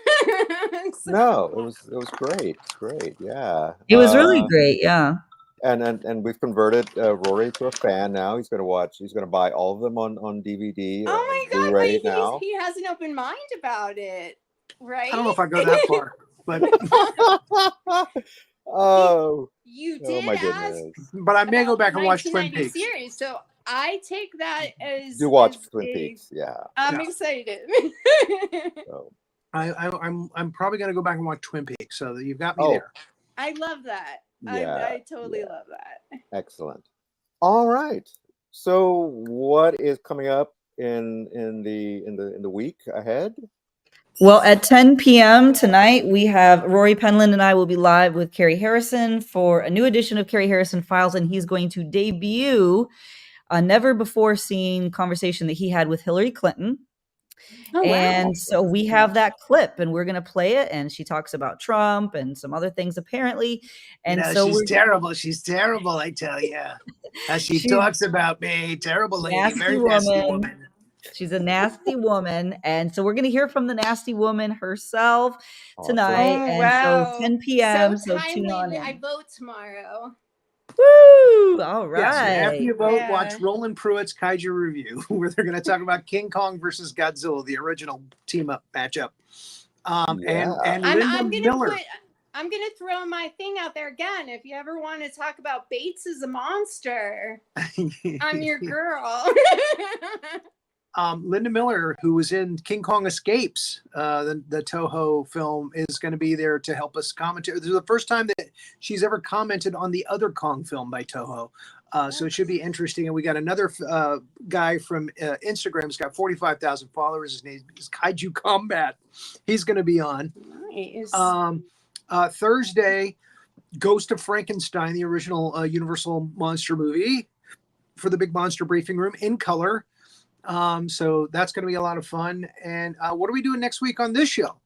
So- No, it was great. Great. Yeah. It was really great, yeah. And we've converted Rory to a fan now. He's gonna buy all of them on DVD oh and my god, Blu-ray but now. he has an open mind about it, right? I don't know if I go that far, but Oh, You oh did my ask goodness. I may go about back the and watch Twin 1990 Peaks. series, so I take that as Do watch as Twin a- Peaks, yeah. I'm Yeah. excited. So, I'm probably gonna go back and watch Twin Peaks. So you've got me Oh. there. I love that. yeah. I totally yeah. love that. Excellent. All right. So what is coming up in the week ahead? Well, at 10 p.m. tonight, we have Rory Penland and I will be live with Carrie Harrison for a new edition of Carrie Harrison Files, and he's going to debut a never before seen conversation that he had with Hillary Clinton. Oh, wow. And so we have that clip and we're going to play it. And she talks about Trump and some other things apparently. And so she's terrible. She's terrible, I tell you. As she She's talks about me, terrible lady, nasty very nasty woman. woman. She's a nasty woman. And so we're going to hear from the nasty woman herself tonight. Oh, And wow. so 10 p.m. So tune on timely. I in. vote tomorrow. Woo! All Yes, and after right. you vote, Yeah. watch Roland Pruitt's Kaiju Review, where they're going to talk about King Kong versus Godzilla, the original team-up matchup. Yeah. And I'm Linda gonna Miller. I'm gonna throw my thing out there again. If you ever want to talk about Bates as a monster, I'm your girl. Linda Miller, who was in King Kong Escapes, the Toho film, is going to be there to help us comment. This is the first time that she's ever commented on the other Kong film by Toho. So it should be interesting. And we got another guy from Instagram who's got 45,000 followers. His name is Kaiju Combat. He's going to be on. Nice. Thursday, Ghost of Frankenstein, the original Universal monster movie, for the big monster briefing room in color. So that's going to be a lot of fun. And what are we doing next week on this show?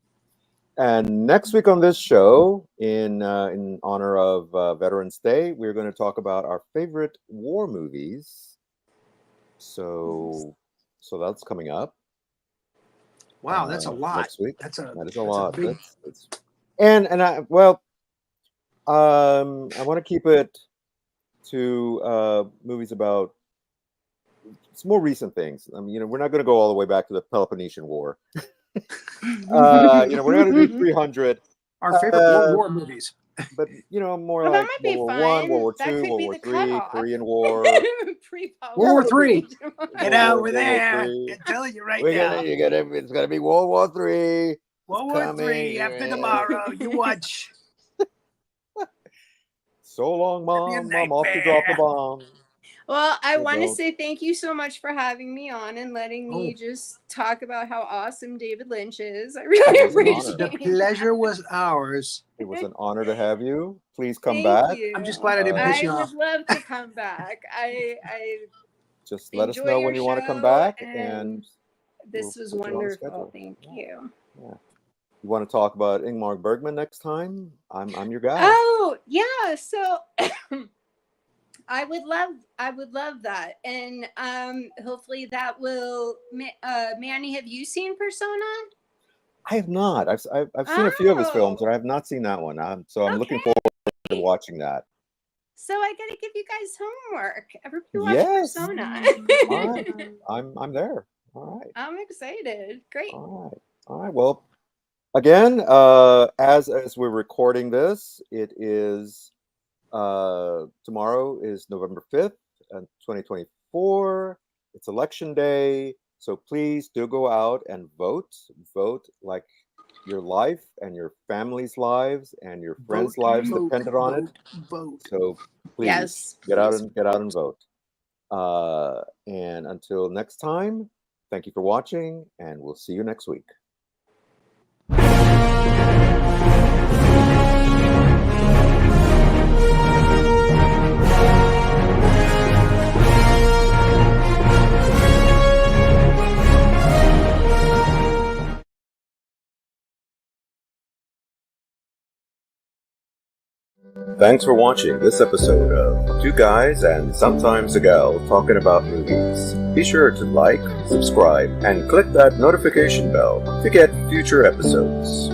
And next week on this show, in honor of Veterans Day, we're going to talk about our favorite war movies. So that's coming up. Wow, that's a lot. Next week. That is a lot. Big... And I want to keep it to movies about it's more recent things. I mean, we're not going to go all the way back to the Peloponnesian War. We're not going to do 300. Our favorite World War movies. But more Well, like that might be World War fun. I, World War That II, could World be War the III, cutoff. Korean War, World War III. Get out with World War there. III. I'm telling you right We're now. it's gonna be World War III. World War III after tomorrow. You watch. So long, It'd be Mom. a I'm off to drop the nightmare. bomb. Well, I You want to don't. say thank you so much for having me on and letting me just talk about how awesome David Lynch is. I really It was an honor. appreciate The it. pleasure was ours. It was an honor to have you. Please come Thank back. you. I'm just glad I didn't piss I you would off. love to come back. I Just let us enjoy know your when you want to come show, back, and and this we'll was put you on the wonderful. schedule. Thank you. Yeah. You want to talk about Ingmar Bergman next time? I'm your guy. Oh yeah, so I would love that, and hopefully that will. Manny, have you seen Persona? I have not. I've seen a few of his films, Oh, but I have not seen that one. So I'm looking forward to okay. watching that. So I gotta give you guys homework. Everybody watch Yes. Persona. All right. I'm there. All right. I'm excited. Great. All right. All right. Well, again, as we're recording this, it is tomorrow is November 5th, 2024. It's election day, so please do go out and vote. Vote like your life and your family's lives and your friends' lives depended on it. Vote. So please Yes. get out and vote. And until next time, thank you for watching, and we'll see you next week. Thanks for watching this episode of Two Guys and Sometimes a Gal Talking About Movies. Be sure to like, subscribe, and click that notification bell to get future episodes.